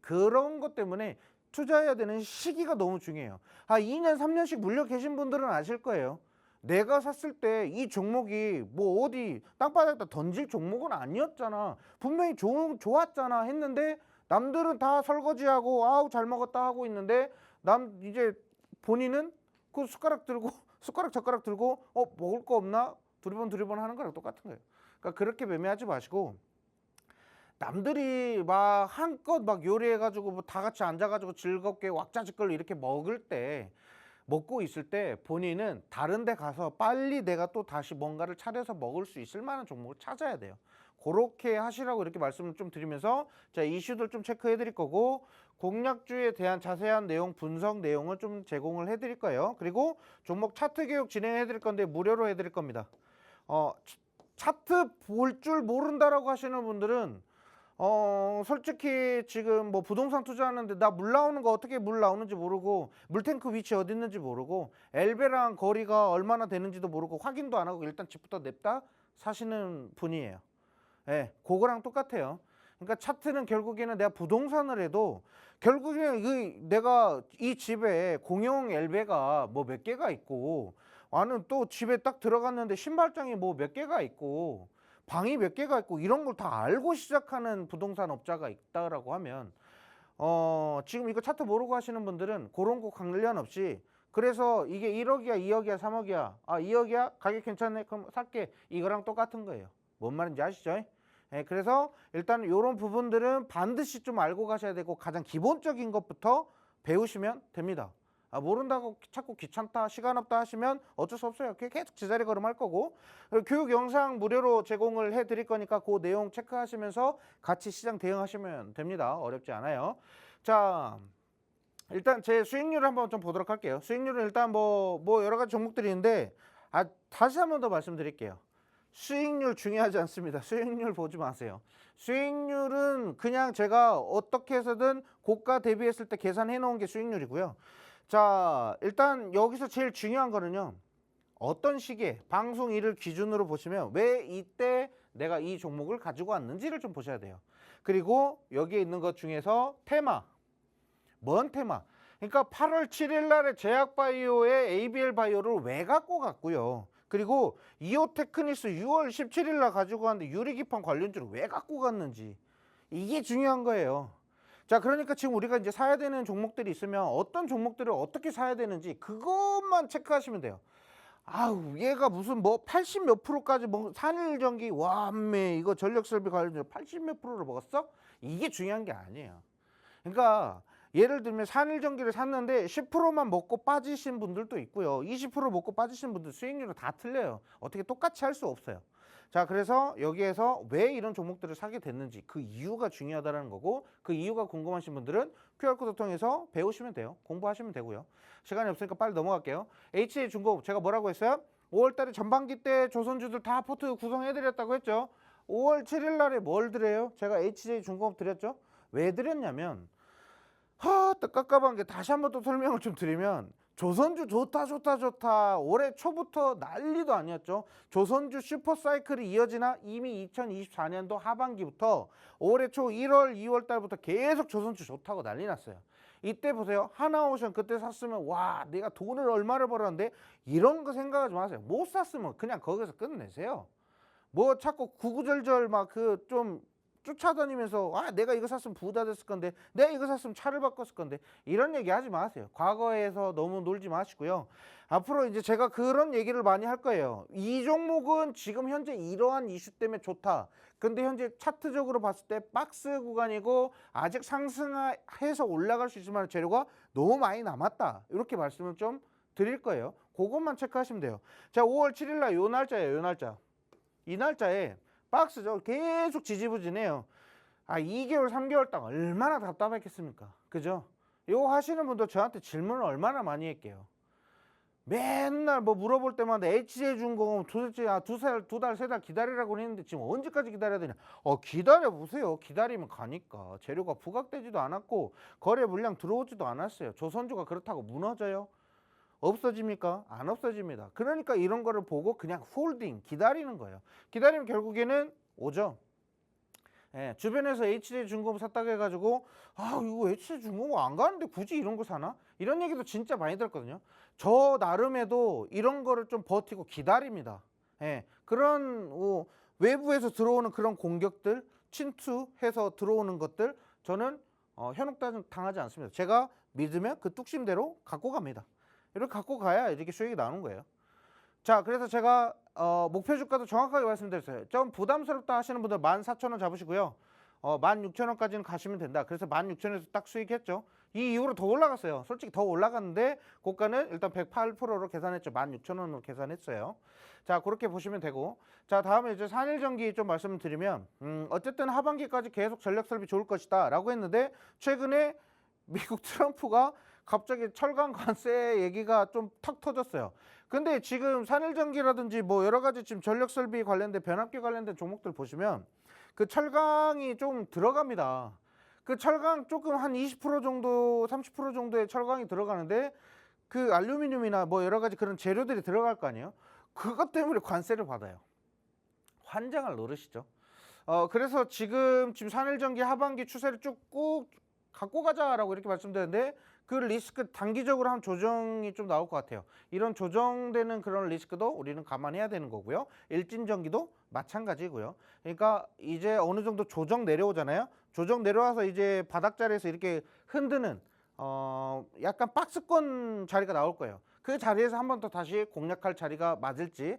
Speaker 1: 그런 것 때문에 투자해야 되는 시기가 너무 중요해요. 2년, 3년씩 물려 계신 분들은 아실 거예요. 내가 샀을 때 이 종목이 뭐 어디 땅바닥에다 던질 종목은 아니었잖아. 분명히 좋았잖아 했는데, 남들은 다 설거지하고 아우 잘 먹었다 하고 있는데, 이제 본인은 그 숟가락 들고 숟가락 젓가락 들고 먹을 거 없나 두리번 하는 거랑 똑같은 거예요. 그러니까 그렇게 매매하지 마시고, 남들이 막 한껏 막 요리해가지고 뭐 다 같이 앉아가지고 즐겁게 왁자지껄 이렇게 먹고 있을 때 본인은 다른 데 가서 빨리 내가 또 다시 뭔가를 차려서 먹을 수 있을 만한 종목을 찾아야 돼요. 그렇게 하시라고 이렇게 말씀을 좀 드리면서, 자, 이슈들 좀 체크해 드릴 거고, 공략주에 대한 자세한 내용, 분석 내용을 좀 제공을 해 드릴 거예요. 그리고 종목 차트 교육 진행해 드릴 건데 무료로 해 드릴 겁니다. 차트 볼 줄 모른다라고 하시는 분들은 솔직히 지금 뭐 부동산 투자하는데 나 물 나오는 거 어떻게 물 나오는지 모르고, 물탱크 위치 어디 있는지 모르고, 엘베랑 거리가 얼마나 되는지도 모르고, 확인도 안 하고 일단 집부터 냅다 사시는 분이에요. 예, 그거랑 똑같아요. 그러니까 차트는 결국에는 내가 부동산을 해도 결국에는 내가 이 집에 공용 엘베가 뭐 몇 개가 있고, 나는 또 집에 딱 들어갔는데 신발장이 뭐 몇 개가 있고 방이 몇 개가 있고 이런 걸 다 알고 시작하는 부동산 업자가 있다라고 하면, 지금 이거 차트 모르고 하시는 분들은 그런 거 관련 없이, 그래서 이게 1억이야 2억이야 3억이야 2억이야 가격 괜찮네 그럼 살게, 이거랑 똑같은 거예요. 뭔 말인지 아시죠? 예, 그래서 일단 이런 부분들은 반드시 좀 알고 가셔야 되고, 가장 기본적인 것부터 배우시면 됩니다. 모른다고 자꾸 귀찮다 시간 없다 하시면 어쩔 수 없어요. 계속 제자리 걸음할 거고, 교육 영상 무료로 제공을 해 드릴 거니까 그 내용 체크하시면서 같이 시장 대응하시면 됩니다. 어렵지 않아요. 자, 일단 제 수익률을 한번 좀 보도록 할게요. 수익률은 일단 뭐 여러 가지 종목들이 있는데, 다시 한번 더 말씀드릴게요. 수익률 중요하지 않습니다. 수익률 보지 마세요. 수익률은 그냥 제가 어떻게 해서든 고가 대비했을 때 계산해 놓은 게 수익률이고요. 자, 일단 여기서 제일 중요한 거는요, 어떤 시기에 방송일을 기준으로 보시면 왜 이때 내가 이 종목을 가지고 왔는지를 좀 보셔야 돼요. 그리고 여기에 있는 것 중에서 테마, 뭔 테마? 그러니까 8월 7일 날에 제약바이오의 ABL 바이오를 왜 갖고 갔고요. 그리고 이오테크니스 6월 17일 날 가지고 갔는데 유리기판 관련주를 왜 갖고 갔는지, 이게 중요한 거예요. 자, 그러니까 지금 우리가 이제 사야 되는 종목들이 있으면 어떤 종목들을 어떻게 사야 되는지 그것만 체크하시면 돼요. 얘가 무슨 뭐 80 몇 프로까지 산일전기 완매 이거 전력설비 관련주 80 몇 프로를 먹었어? 이게 중요한 게 아니에요. 그러니까 예를 들면 산일전기를 샀는데 10%만 먹고 빠지신 분들도 있고요, 20% 먹고 빠지신 분들 수익률은 다 틀려요. 어떻게 똑같이 할 수 없어요. 자, 그래서 여기에서 왜 이런 종목들을 사게 됐는지 그 이유가 중요하다는 거고, 그 이유가 궁금하신 분들은 QR코드 통해서 배우시면 돼요. 공부하시면 되고요. 시간이 없으니까 빨리 넘어갈게요. HJ중공업 제가 뭐라고 했어요? 5월달에 전반기 때 조선주들 다 포트 구성해드렸다고 했죠. 5월 7일 날에 뭘 드려요? 제가 HJ중공업 드렸죠. 왜 드렸냐면 또 깝깝한 게 다시 한번 또 설명을 좀 드리면 조선주 좋다 올해 초부터 난리도 아니었죠. 조선주 슈퍼사이클이 이어지나 이미 2024년도 하반기부터 올해 초 1월 2월 달부터 계속 조선주 좋다고 난리 났어요. 이때 보세요. 하나오션 그때 샀으면 와 내가 돈을 얼마를 벌었는데 이런 거 생각하지 마세요. 못 샀으면 그냥 거기서 끝내세요. 뭐 자꾸 구구절절 막 그 좀 쫓아다니면서 아 내가 이거 샀으면 부자 됐을 건데 내가 이거 샀으면 차를 바꿨을 건데 이런 얘기 하지 마세요. 과거에서 너무 놀지 마시고요. 앞으로 이제 제가 그런 얘기를 많이 할 거예요. 이 종목은 지금 현재 이러한 이슈 때문에 좋다. 근데 현재 차트적으로 봤을 때 박스 구간이고 아직 상승해서 올라갈 수 있을 만한 재료가 너무 많이 남았다. 이렇게 말씀을 좀 드릴 거예요. 그것만 체크하시면 돼요. 자, 5월 7일 날 요 날짜예요. 요 날짜. 이 날짜에 박스죠. 계속 지지부진해요. 2개월, 3개월 딱 얼마나 답답했겠습니까? 그죠? 이거 하시는 분도 저한테 질문을 얼마나 많이 했게요. 맨날 뭐 물어볼 때마다 HJ중공업 도대체 두 달, 세 달 기다리라고 했는데 지금 언제까지 기다려야 되냐? 기다려보세요. 기다리면 가니까. 재료가 부각되지도 않았고 거래 물량 들어오지도 않았어요. 조선주가 그렇다고 무너져요? 없어집니까? 안 없어집니다. 그러니까 이런 거를 보고 그냥 홀딩, 기다리는 거예요. 기다리면 결국에는 오죠. 예, 주변에서 HJ중공업 샀다고 해가지고 이거 HJ중공업 안 가는데 굳이 이런 거 사나? 이런 얘기도 진짜 많이 들었거든요. 저 나름에도 이런 거를 좀 버티고 기다립니다. 예, 그런 외부에서 들어오는 그런 공격들, 침투해서 들어오는 것들 저는 현혹당하지 않습니다. 제가 믿으면 그 뚝심대로 갖고 갑니다. 이렇게 갖고 가야 이렇게 수익이 나오는 거예요. 자, 그래서 제가 목표 주가도 정확하게 말씀드렸어요. 좀 부담스럽다 하시는 분들 14,000원 잡으시고요. 16,000원까지는 가시면 된다. 그래서 16,000원에서 딱 수익했죠. 이 이후로 더 올라갔어요. 솔직히 더 올라갔는데 고가는 일단 108%로 계산했죠. 16,000원으로 계산했어요. 자, 그렇게 보시면 되고, 자, 다음에 이제 산일전기 좀 말씀을 드리면 어쨌든 하반기까지 계속 전력설비 좋을 것이다 라고 했는데 최근에 미국 트럼프가 갑자기 철강 관세 얘기가 좀 턱 터졌어요. 근데 지금 산일전기라든지 뭐 여러 가지 지금 전력설비 관련된 변압기 관련된 종목들 보시면 그 철강이 좀 들어갑니다. 그 철강 조금 한 20% 정도, 30% 정도의 철강이 들어가는데 그 알루미늄이나 뭐 여러 가지 그런 재료들이 들어갈 거 아니에요. 그것 때문에 관세를 받아요. 환장을 노르시죠. 그래서 지금 산일전기 하반기 추세를 쭉 꾹 갖고 가자라고 이렇게 말씀드렸는데 그 리스크 단기적으로 한 조정이 좀 나올 것 같아요. 이런 조정되는 그런 리스크도 우리는 감안해야 되는 거고요. 일진전기도 마찬가지고요. 그러니까 이제 어느 정도 조정 내려오잖아요. 조정 내려와서 이제 바닥 자리에서 이렇게 흔드는 약간 박스권 자리가 나올 거예요. 그 자리에서 한 번 더 다시 공략할 자리가 맞을지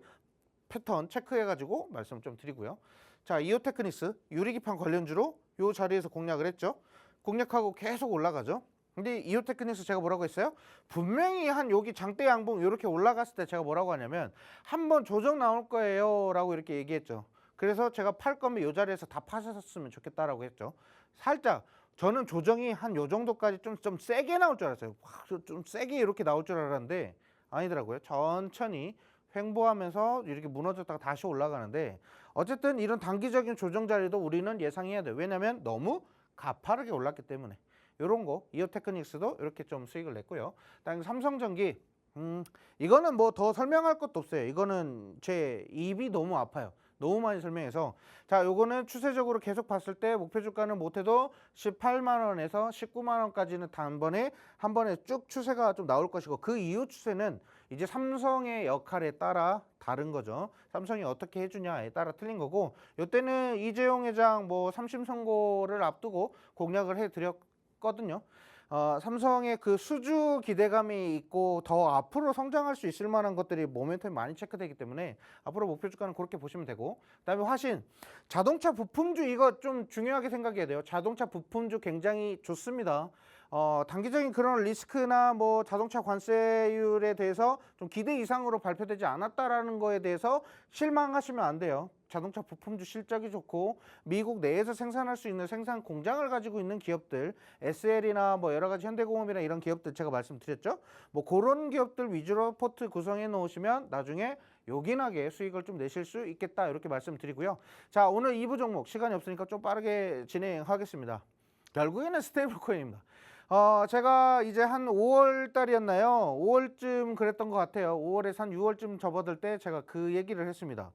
Speaker 1: 패턴 체크해가지고 말씀 좀 드리고요. 자, 이오테크닉스 유리기판 관련주로 이 자리에서 공략을 했죠. 공략하고 계속 올라가죠. 근데 이오테크닉스 제가 뭐라고 했어요? 분명히 한 여기 장대 양봉 이렇게 올라갔을 때 제가 뭐라고 하냐면 한번 조정 나올 거예요 라고 이렇게 얘기했죠. 그래서 제가 팔 거면 이 자리에서 다 파셨으면 좋겠다라고 했죠. 살짝 저는 조정이 한 요 정도까지 좀 세게 나올 줄 알았어요. 좀 세게 이렇게 나올 줄 알았는데 아니더라고요. 천천히 횡보하면서 이렇게 무너졌다가 다시 올라가는데 어쨌든 이런 단기적인 조정 자리도 우리는 예상해야 돼요. 왜냐하면 너무 가파르게 올랐기 때문에. 이런 거 이오테크닉스도 이렇게 좀 수익을 냈고요. 다음에 삼성전기 이거는 뭐 더 설명할 것도 없어요. 이거는 제 입이 너무 아파요. 너무 많이 설명해서 자, 요거는 추세적으로 계속 봤을 때 목표 주가는 못해도 18만 원에서 19만 원까지는 단번에 한 번에 쭉 추세가 좀 나올 것이고 그 이후 추세는 이제 삼성의 역할에 따라 다른 거죠. 삼성이 어떻게 해주냐에 따라 틀린 거고 요때는 이재용 회장 뭐 3심 선고를 앞두고 공략을 해드렸거든요. 삼성의 그 수주 기대감이 있고 더 앞으로 성장할 수 있을 만한 것들이 모멘텀이 많이 체크되기 때문에 앞으로 목표 주가는 그렇게 보시면 되고 그다음에 화신 자동차 부품주 이거 좀 중요하게 생각해야 돼요. 자동차 부품주 굉장히 좋습니다. 단기적인 그런 리스크나 뭐 자동차 관세율에 대해서 좀 기대 이상으로 발표되지 않았다라는 거에 대해서 실망하시면 안 돼요. 자동차 부품주 실적이 좋고 미국 내에서 생산할 수 있는 생산 공장을 가지고 있는 기업들 SL이나 뭐 여러 가지 현대공업이나 이런 기업들 제가 말씀드렸죠. 뭐 그런 기업들 위주로 포트 구성해 놓으시면 나중에 요긴하게 수익을 좀 내실 수 있겠다 이렇게 말씀드리고요. 자, 오늘 2부 종목 시간이 없으니까 좀 빠르게 진행하겠습니다. 결국에는 스테이블 코인입니다. 제가 이제 한 5월 달이었나요? 5월쯤 그랬던 것 같아요. 5월에서 한 6월쯤 접어들 때 제가 그 얘기를 했습니다.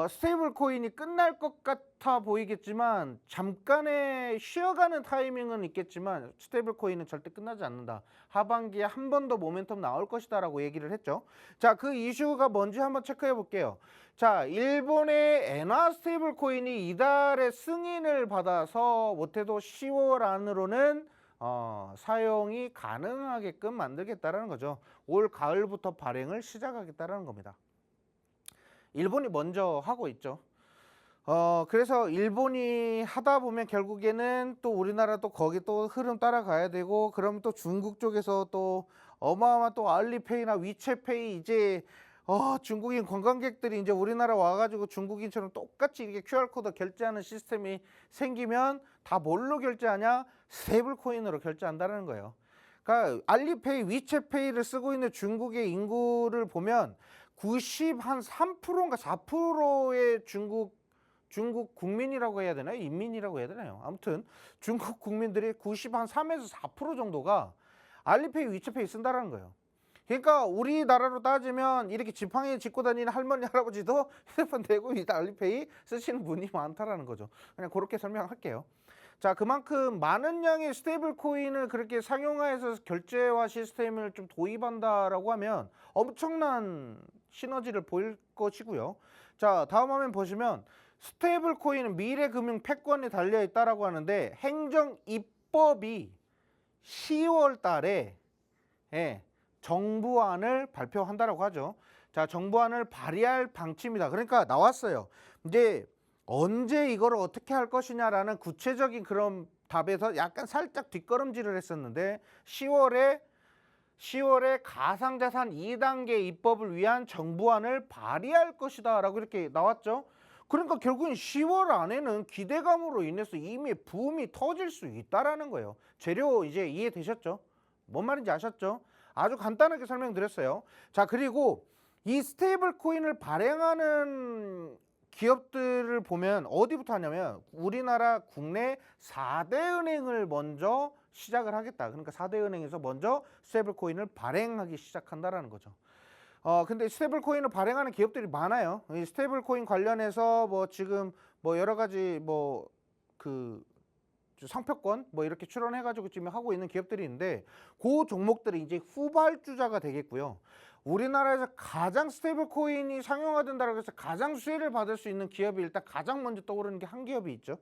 Speaker 1: 스테이블 코인이 끝날 것 같아 보이겠지만 잠깐의 쉬어가는 타이밍은 있겠지만 스테이블 코인은 절대 끝나지 않는다. 하반기에 한 번 더 모멘텀 나올 것이다 라고 얘기를 했죠. 자, 그 이슈가 뭔지 한번 체크해 볼게요. 자, 일본의 엔화 스테이블 코인이 이달에 승인을 받아서 못해도 10월 안으로는 사용이 가능하게끔 만들겠다라는 거죠. 올 가을부터 발행을 시작하겠다라는 겁니다. 일본이 먼저 하고 있죠. 그래서 일본이 하다 보면 결국에는 또 우리나라도 거기 또 흐름 따라가야 되고, 그럼 또 중국 쪽에서 또 어마어마한 또 알리페이나 위챗페이 이제 중국인 관광객들이 이제 우리나라 와가지고 중국인처럼 똑같이 이렇게 QR코드 결제하는 시스템이 생기면 다 뭘로 결제하냐? 스테이블 코인으로 결제한다는 거예요. 그러니까 알리페이, 위챗페이를 쓰고 있는 중국의 인구를 보면 93%인가 4%의 중국 국민이라고 해야 되나요? 인민이라고 해야 되나요? 아무튼 중국 국민들이 3에서 4% 정도가 알리페이, 위챗페이 쓴다는 거예요. 그러니까 우리나라로 따지면 이렇게 지팡이 짚고 다니는 할머니, 할아버지도 휴대폰 대고 이 알리페이 쓰시는 분이 많다라는 거죠. 그냥 그렇게 설명할게요. 자, 그만큼 많은 양의 스테이블 코인을 그렇게 상용화해서 결제화 시스템을 좀 도입한다라고 하면 엄청난 시너지를 보일 것이고요. 자, 다음 화면 보시면 스테이블 코인은 미래 금융 패권에 달려 있다라고 하는데 행정 입법이 10월 달에 정부안을 발표한다라고 하죠. 자, 정부안을 발의할 방침이다. 그러니까 나왔어요. 이제 언제 이걸 어떻게 할 것이냐라는 구체적인 그런 답에서 약간 살짝 뒷걸음질을 했었는데 10월에 가상자산 2단계 입법을 위한 정부안을 발의할 것이다 라고 이렇게 나왔죠. 그러니까 결국은 10월 안에는 기대감으로 인해서 이미 붐이 터질 수 있다라는 거예요. 재료 이제 이해되셨죠? 뭔 말인지 아셨죠? 아주 간단하게 설명드렸어요. 자, 그리고 이 스테이블 코인을 발행하는 기업들을 보면 어디부터 하냐면 우리나라 국내 4대 은행을 먼저 시작을 하겠다. 그러니까 4대 은행에서 먼저 스테이블 코인을 발행하기 시작한다라는 거죠. 근데 스테이블 코인을 발행하는 기업들이 많아요. 이 스테이블 코인 관련해서 뭐 지금 뭐 여러 가지 뭐 그 상표권 뭐 이렇게 출원해가지고 지금 하고 있는 기업들이 있는데 그 종목들이 이제 후발주자가 되겠고요. 우리나라에서 가장 스테이블 코인이 상용화된다고 해서 가장 수혜를 받을 수 있는 기업이 일단 가장 먼저 떠오르는 게 한 기업이 있죠.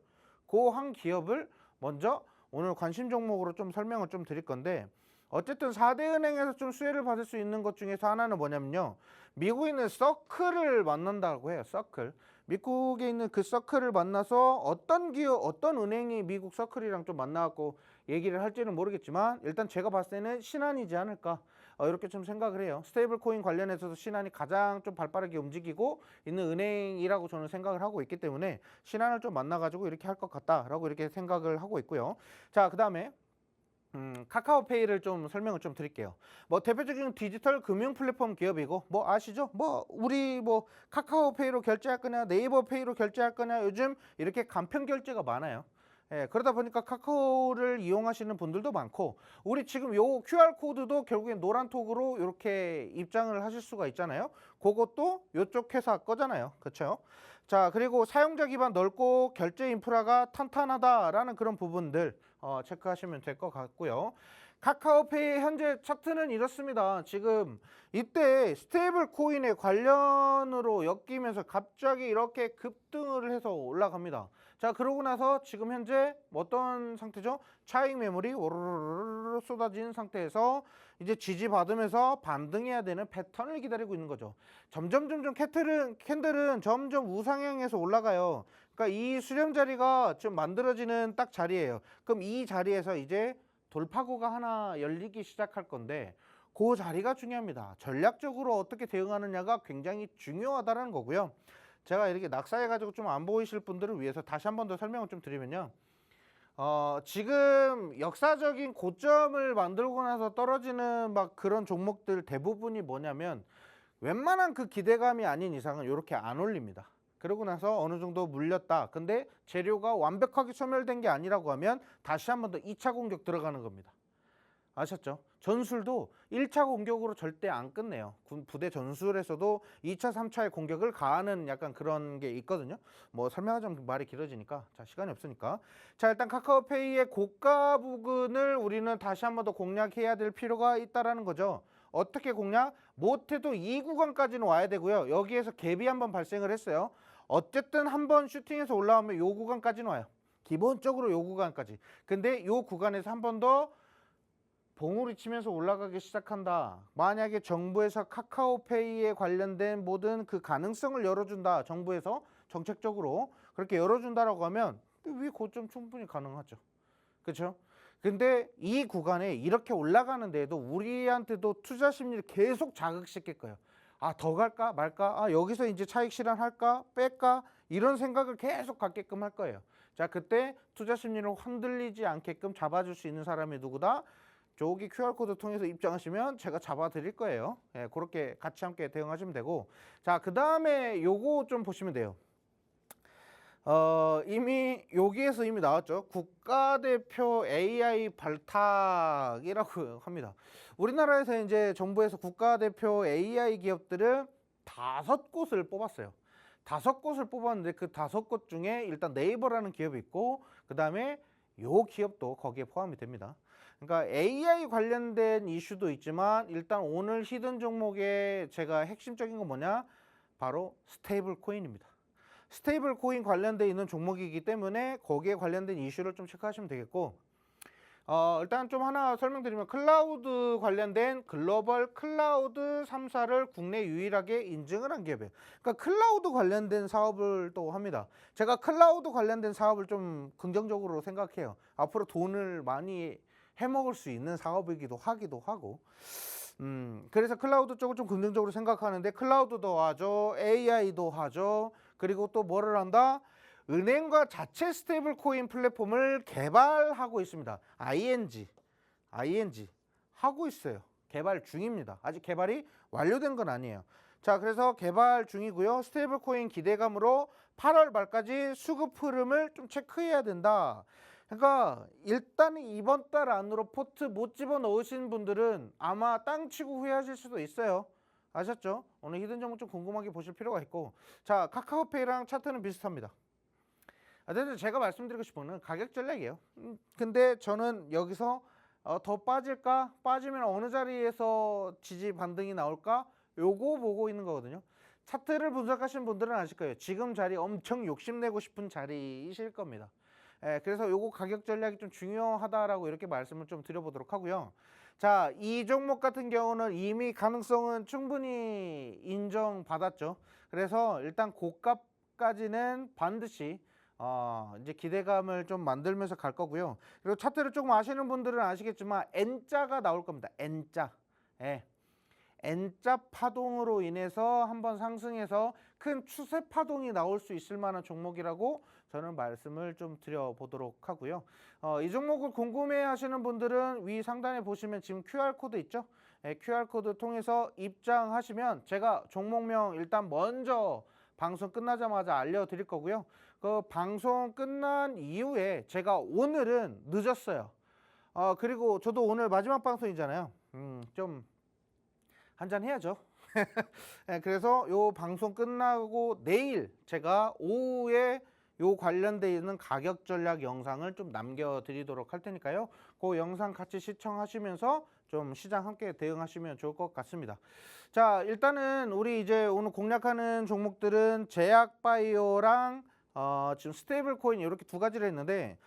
Speaker 1: 그 한 기업을 먼저 오늘 관심 종목으로 좀 설명을 좀 드릴 건데, 어쨌든 4대 은행에서 좀 수혜를 받을 수 있는 것 중에서 하나는 뭐냐면요, 미국에 있는 서클을 만난다고 해요. 서클. 미국에 있는 그 서클을 만나서 어떤 기업, 어떤 은행이 미국 서클이랑 좀 만나갖고 얘기를 할지는 모르겠지만 일단 제가 봤을 때는 신한이지 않을까, 이렇게 좀 생각을 해요. 스테이블 코인 관련해서도 신한이 가장 좀 발빠르게 움직이고 있는 은행이라고 저는 생각을 하고 있기 때문에 신한을 좀 만나가지고 이렇게 할 것 같다라고 이렇게 생각을 하고 있고요. 자, 그 다음에 카카오페이를 좀 설명을 좀 드릴게요. 뭐 대표적인 디지털 금융 플랫폼 기업이고 뭐 아시죠? 뭐 우리 뭐 카카오페이로 결제할 거냐, 네이버페이로 결제할 거냐, 요즘 이렇게 간편 결제가 많아요. 그러다 보니까 카카오를 이용하시는 분들도 많고, 우리 지금 요 QR코드도 결국엔 노란톡으로 이렇게 입장을 하실 수가 있잖아요. 그것도 요쪽 회사 거잖아요. 그렇죠? 자, 그리고 사용자 기반 넓고 결제 인프라가 탄탄하다라는 그런 부분들 체크하시면 될 것 같고요. 카카오페이 현재 차트는 이렇습니다. 지금 이때 스테이블 코인의 관련으로 엮이면서 갑자기 이렇게 급등을 해서 올라갑니다. 자, 그러고 나서 지금 현재 어떤 상태죠? 차익 매물이 오르르르 쏟아진 상태에서 이제 지지받으면서 반등해야 되는 패턴을 기다리고 있는 거죠. 점점 캔들은 점점 우상향해서 올라가요. 그러니까 이 수렴 자리가 좀 만들어지는 딱 자리예요. 그럼 이 자리에서 이제 돌파구가 하나 열리기 시작할 건데 그 자리가 중요합니다. 전략적으로 어떻게 대응하느냐가 굉장히 중요하다는 거고요. 제가 이렇게 낙사해가지고 좀 안 보이실 분들을 위해서 다시 한 번 더 설명을 좀 드리면요. 지금 역사적인 고점을 만들고 나서 떨어지는 막 그런 종목들 대부분이 뭐냐면 웬만한 그 기대감이 아닌 이상은 이렇게 안 올립니다. 그러고 나서 어느 정도 물렸다. 근데 재료가 완벽하게 소멸된 게 아니라고 하면 다시 한 번 더 2차 공격 들어가는 겁니다. 아셨죠? 전술도 1차 공격으로 절대 안 끝내요. 부대 전술에서도 2차, 3차의 공격을 가하는 약간 그런 게 있거든요. 뭐 설명하자면 말이 길어지니까, 자, 시간이 없으니까. 자, 일단 카카오페이의 고가 부근을 우리는 다시 한 번 더 공략해야 될 필요가 있다라는 거죠. 어떻게 공략? 못해도 이 구간까지는 와야 되고요. 여기에서 갭이 한번 발생을 했어요. 어쨌든 한번 슈팅해서 올라오면 요 구간까지는 와요. 기본적으로 요 구간까지. 근데 요 구간에서 한 번 더 봉우리 치면서 올라가기 시작한다. 만약에 정부에서 카카오페이에 관련된 모든 그 가능성을 열어준다. 정부에서 정책적으로 그렇게 열어준다라고 하면 위 고점 충분히 가능하죠. 그렇죠? 근데 이 구간에 이렇게 올라가는데도 우리한테도 투자 심리를 계속 자극시킬 거예요. 아, 더 갈까 말까? 아, 여기서 이제 차익 실현할까? 뺄까? 이런 생각을 계속 갖게끔 할 거예요. 자, 그때 투자 심리를 흔들리지 않게끔 잡아줄 수 있는 사람이 누구다? 저기 QR코드 통해서 입장하시면 제가 잡아드릴 거예요. 예, 그렇게 같이 함께 대응하시면 되고. 자, 그 다음에 요거 좀 보시면 돼요. 이미 여기에서 이미 나왔죠. 국가대표 AI 발탁이라고 합니다. 우리나라에서 이제 정부에서 국가대표 AI 기업들을 5곳을 뽑았어요. 5곳을 뽑았는데 그 5곳 중에 일단 네이버라는 기업이 있고, 그 다음에 요 기업도 거기에 포함이 됩니다. 그러니까 AI 관련된 이슈도 있지만 일단 오늘 히든 종목의 제가 핵심적인 건 뭐냐? 바로 스테이블 코인입니다. 스테이블 코인 관련돼 있는 종목이기 때문에 거기에 관련된 이슈를 좀 체크하시면 되겠고, 일단 좀 하나 설명드리면 클라우드 관련된 글로벌 클라우드 3사를 국내 유일하게 인증을 한 기업이에요. 그러니까 클라우드 관련된 사업을 또 합니다. 제가 클라우드 관련된 사업을 좀 긍정적으로 생각해요. 앞으로 돈을 많이 해먹을 수 있는 사업이기도 하고, 그래서 클라우드 쪽을 좀 긍정적으로 생각하는데 클라우드도 하죠, AI도 하죠. 그리고 또 뭐를 한다? 은행과 자체 스테이블 코인 플랫폼을 개발하고 있습니다. ING 하고 있어요. 개발 중입니다. 아직 개발이 완료된 건 아니에요. 자, 그래서 개발 중이고요. 스테이블 코인 기대감으로 8월 말까지 수급 흐름을 좀 체크해야 된다. 그러니까 일단 이번 달 안으로 포트 못 집어넣으신 분들은 아마 땅 치고 후회하실 수도 있어요. 아셨죠? 오늘 히든 종목 좀 궁금하게 보실 필요가 있고, 자, 카카오페이랑 차트는 비슷합니다. 어쨌든 제가 말씀드리고 싶은 건 가격 전략이에요. 근데 저는 여기서 더 빠질까? 빠지면 어느 자리에서 지지 반등이 나올까? 요거 보고 있는 거거든요. 차트를 분석하시는 분들은 아실 거예요. 지금 자리 엄청 욕심내고 싶은 자리이실 겁니다. 예, 그래서 요거 가격 전략이 좀 중요하다라고 이렇게 말씀을 좀 드려보도록 하고요. 자, 이 종목 같은 경우는 이미 가능성은 충분히 인정받았죠. 그래서 일단 고가까지는 반드시 이제 기대감을 좀 만들면서 갈 거고요. 그리고 차트를 조금 아시는 분들은 아시겠지만 N자가 나올 겁니다. N자. 예. N자 파동으로 인해서 한번 상승해서 큰 추세 파동이 나올 수 있을 만한 종목이라고 저는 말씀을 좀 드려보도록 하고요. 이 종목을 궁금해 하시는 분들은 위 상단에 보시면 지금 QR코드 있죠? 네, QR코드 통해서 입장하시면 제가 종목명 일단 먼저 방송 끝나자마자 알려드릴 거고요. 그 방송 끝난 이후에 제가 오늘은 늦었어요. 그리고 저도 오늘 마지막 방송이잖아요. 좀 한잔 해야죠. 네, 그래서 요 방송 끝나고 내일 제가 오후에 요 관련돼 있는 가격 전략 영상을 좀 남겨드리도록 할 테니까요. 그 영상 같이 시청하시면서 좀 시장 함께 대응하시면 좋을 것 같습니다. 자, 일단은 우리 이제 오늘 공략하는 종목들은 제약바이오랑 지금 스테이블 코인 이렇게 두 가지를 했는데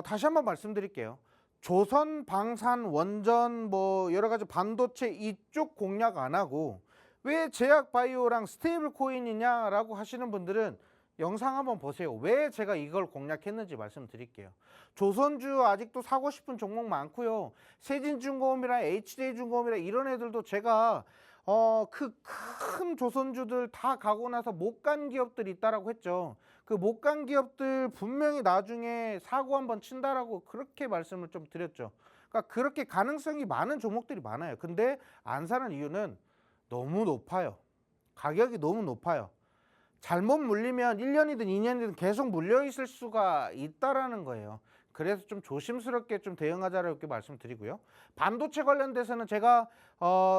Speaker 1: 다시 한번 말씀드릴게요. 조선, 방산, 원전 뭐 여러 가지 반도체 이쪽 공략 안 하고 왜 제약바이오랑 스테이블 코인이냐라고 하시는 분들은 영상 한번 보세요. 왜 제가 이걸 공략했는지 말씀드릴게요. 조선주 아직도 사고 싶은 종목 많고요. 세진중공업이랑 HJ중공업이랑 이런 애들도 제가 그 큰 조선주들 다 가고 나서 못 간 기업들이 있다라고 했죠. 그 못 간 기업들 분명히 나중에 사고 한번 친다라고 그렇게 말씀을 좀 드렸죠. 그러니까 그렇게 가능성이 많은 종목들이 많아요. 근데 안 사는 이유는 너무 높아요. 가격이 너무 높아요. 잘못 물리면 1년이든 2년이든 계속 물려 있을 수가 있다라는 거예요. 그래서 좀 조심스럽게 좀 대응하자라고 이렇게 말씀드리고요. 반도체 관련돼서는 제가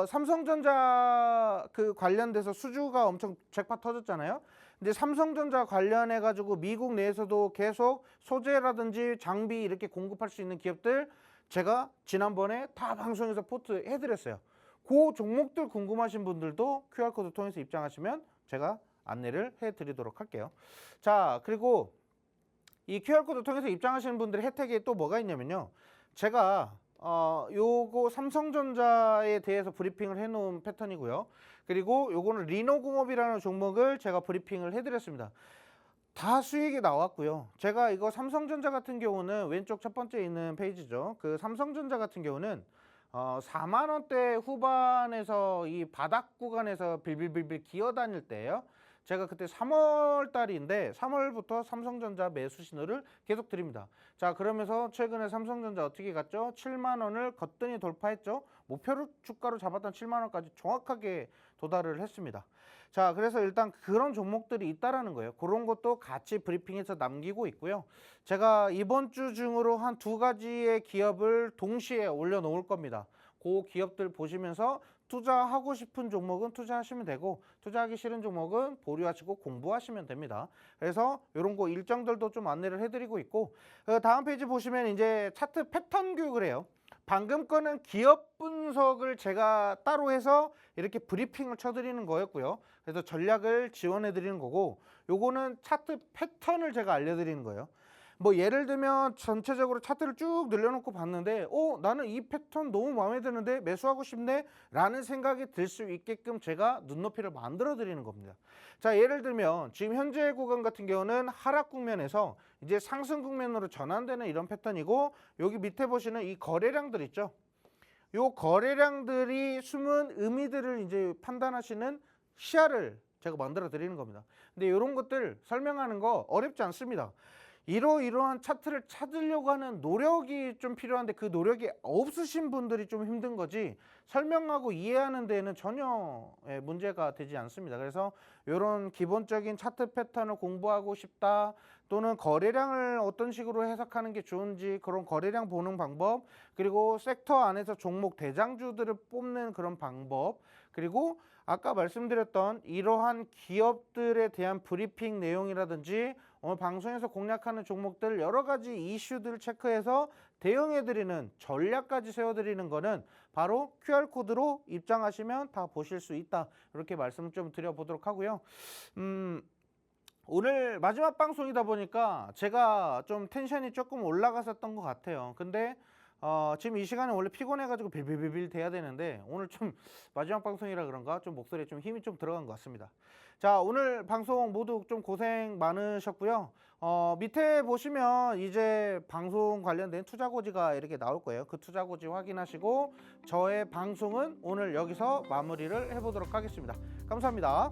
Speaker 1: 삼성전자 그 관련돼서 수주가 엄청 잭팟 터졌잖아요. 근데 삼성전자 관련해 가지고 미국 내에서도 계속 소재라든지 장비 이렇게 공급할 수 있는 기업들 제가 지난번에 다 방송에서 포트 해드렸어요. 그 종목들 궁금하신 분들도 QR코드 통해서 입장하시면 제가 안내를 해드리도록 할게요. 자, 그리고 이 QR코드 통해서 입장하시는 분들의 혜택이 또 뭐가 있냐면요. 제가 요거 삼성전자에 대해서 브리핑을 해놓은 패턴이고요. 그리고 요거는 리노공업이라는 종목을 제가 브리핑을 해드렸습니다. 다 수익이 나왔고요. 제가 이거 삼성전자 같은 경우는 왼쪽 첫 번째 있는 페이지죠. 그 삼성전자 같은 경우는 4만 원대 후반에서 이 바닥 구간에서 빌빌빌빌 기어다닐 때예요. 제가 그때 3월 달인데 3월부터 삼성전자 매수 신호를 계속 드립니다. 자, 그러면서 최근에 삼성전자 어떻게 갔죠? 7만 원을 거뜬히 돌파했죠. 목표를 주가로 잡았던 7만 원까지 정확하게 도달을 했습니다. 자, 그래서 일단 그런 종목들이 있다라는 거예요. 그런 것도 같이 브리핑해서 남기고 있고요. 제가 이번 주 중으로 한 2가지의 기업을 동시에 올려놓을 겁니다. 그 기업들 보시면서 투자하고 싶은 종목은 투자하시면 되고 투자하기 싫은 종목은 보류하시고 공부하시면 됩니다. 그래서 이런 거 일정들도 좀 안내를 해드리고 있고 다음 페이지 보시면 이제 차트 패턴 교육을 해요. 방금 거는 기업 분석을 제가 따로 해서 이렇게 브리핑을 쳐드리는 거였고요. 그래서 전략을 지원해 드리는 거고 요거는 차트 패턴을 제가 알려드리는 거예요. 뭐 예를 들면 전체적으로 차트를 쭉 늘려놓고 봤는데 나는 이 패턴 너무 마음에 드는데 매수하고 싶네 라는 생각이 들 수 있게끔 제가 눈높이를 만들어 드리는 겁니다. 자, 예를 들면 지금 현재 구간 같은 경우는 하락 국면에서 이제 상승 국면으로 전환되는 이런 패턴이고 여기 밑에 보시는 이 거래량들 있죠. 요 거래량들이 숨은 의미들을 이제 판단하시는 시야를 제가 만들어 드리는 겁니다. 근데 이런 것들 설명하는 거 어렵지 않습니다. 이러이러한 차트를 찾으려고 하는 노력이 좀 필요한데 그 노력이 없으신 분들이 좀 힘든 거지 설명하고 이해하는 데에는 전혀 문제가 되지 않습니다. 그래서 이런 기본적인 차트 패턴을 공부하고 싶다 또는 거래량을 어떤 식으로 해석하는 게 좋은지 그런 거래량 보는 방법 그리고 섹터 안에서 종목 대장주들을 뽑는 그런 방법 그리고 아까 말씀드렸던 이러한 기업들에 대한 브리핑 내용이라든지 오늘 방송에서 공략하는 종목들 여러 가지 이슈들을 체크해서 대응해드리는 전략까지 세워드리는 거는 바로 QR코드로 입장하시면 다 보실 수 있다. 이렇게 말씀을 좀 드려보도록 하고요. 오늘 마지막 방송이다 보니까 제가 좀 텐션이 조금 올라갔었던 것 같아요. 근데 지금 이 시간에 원래 피곤해가지고 빌빌빌빌 돼야 되는데 오늘 좀 마지막 방송이라 그런가 좀 목소리에 좀 힘이 좀 들어간 것 같습니다. 자, 오늘 방송 모두 좀 고생 많으셨고요. 밑에 보시면 이제 방송 관련된 투자고지가 이렇게 나올 거예요. 그 투자고지 확인하시고 저의 방송은 오늘 여기서 마무리를 해보도록 하겠습니다. 감사합니다.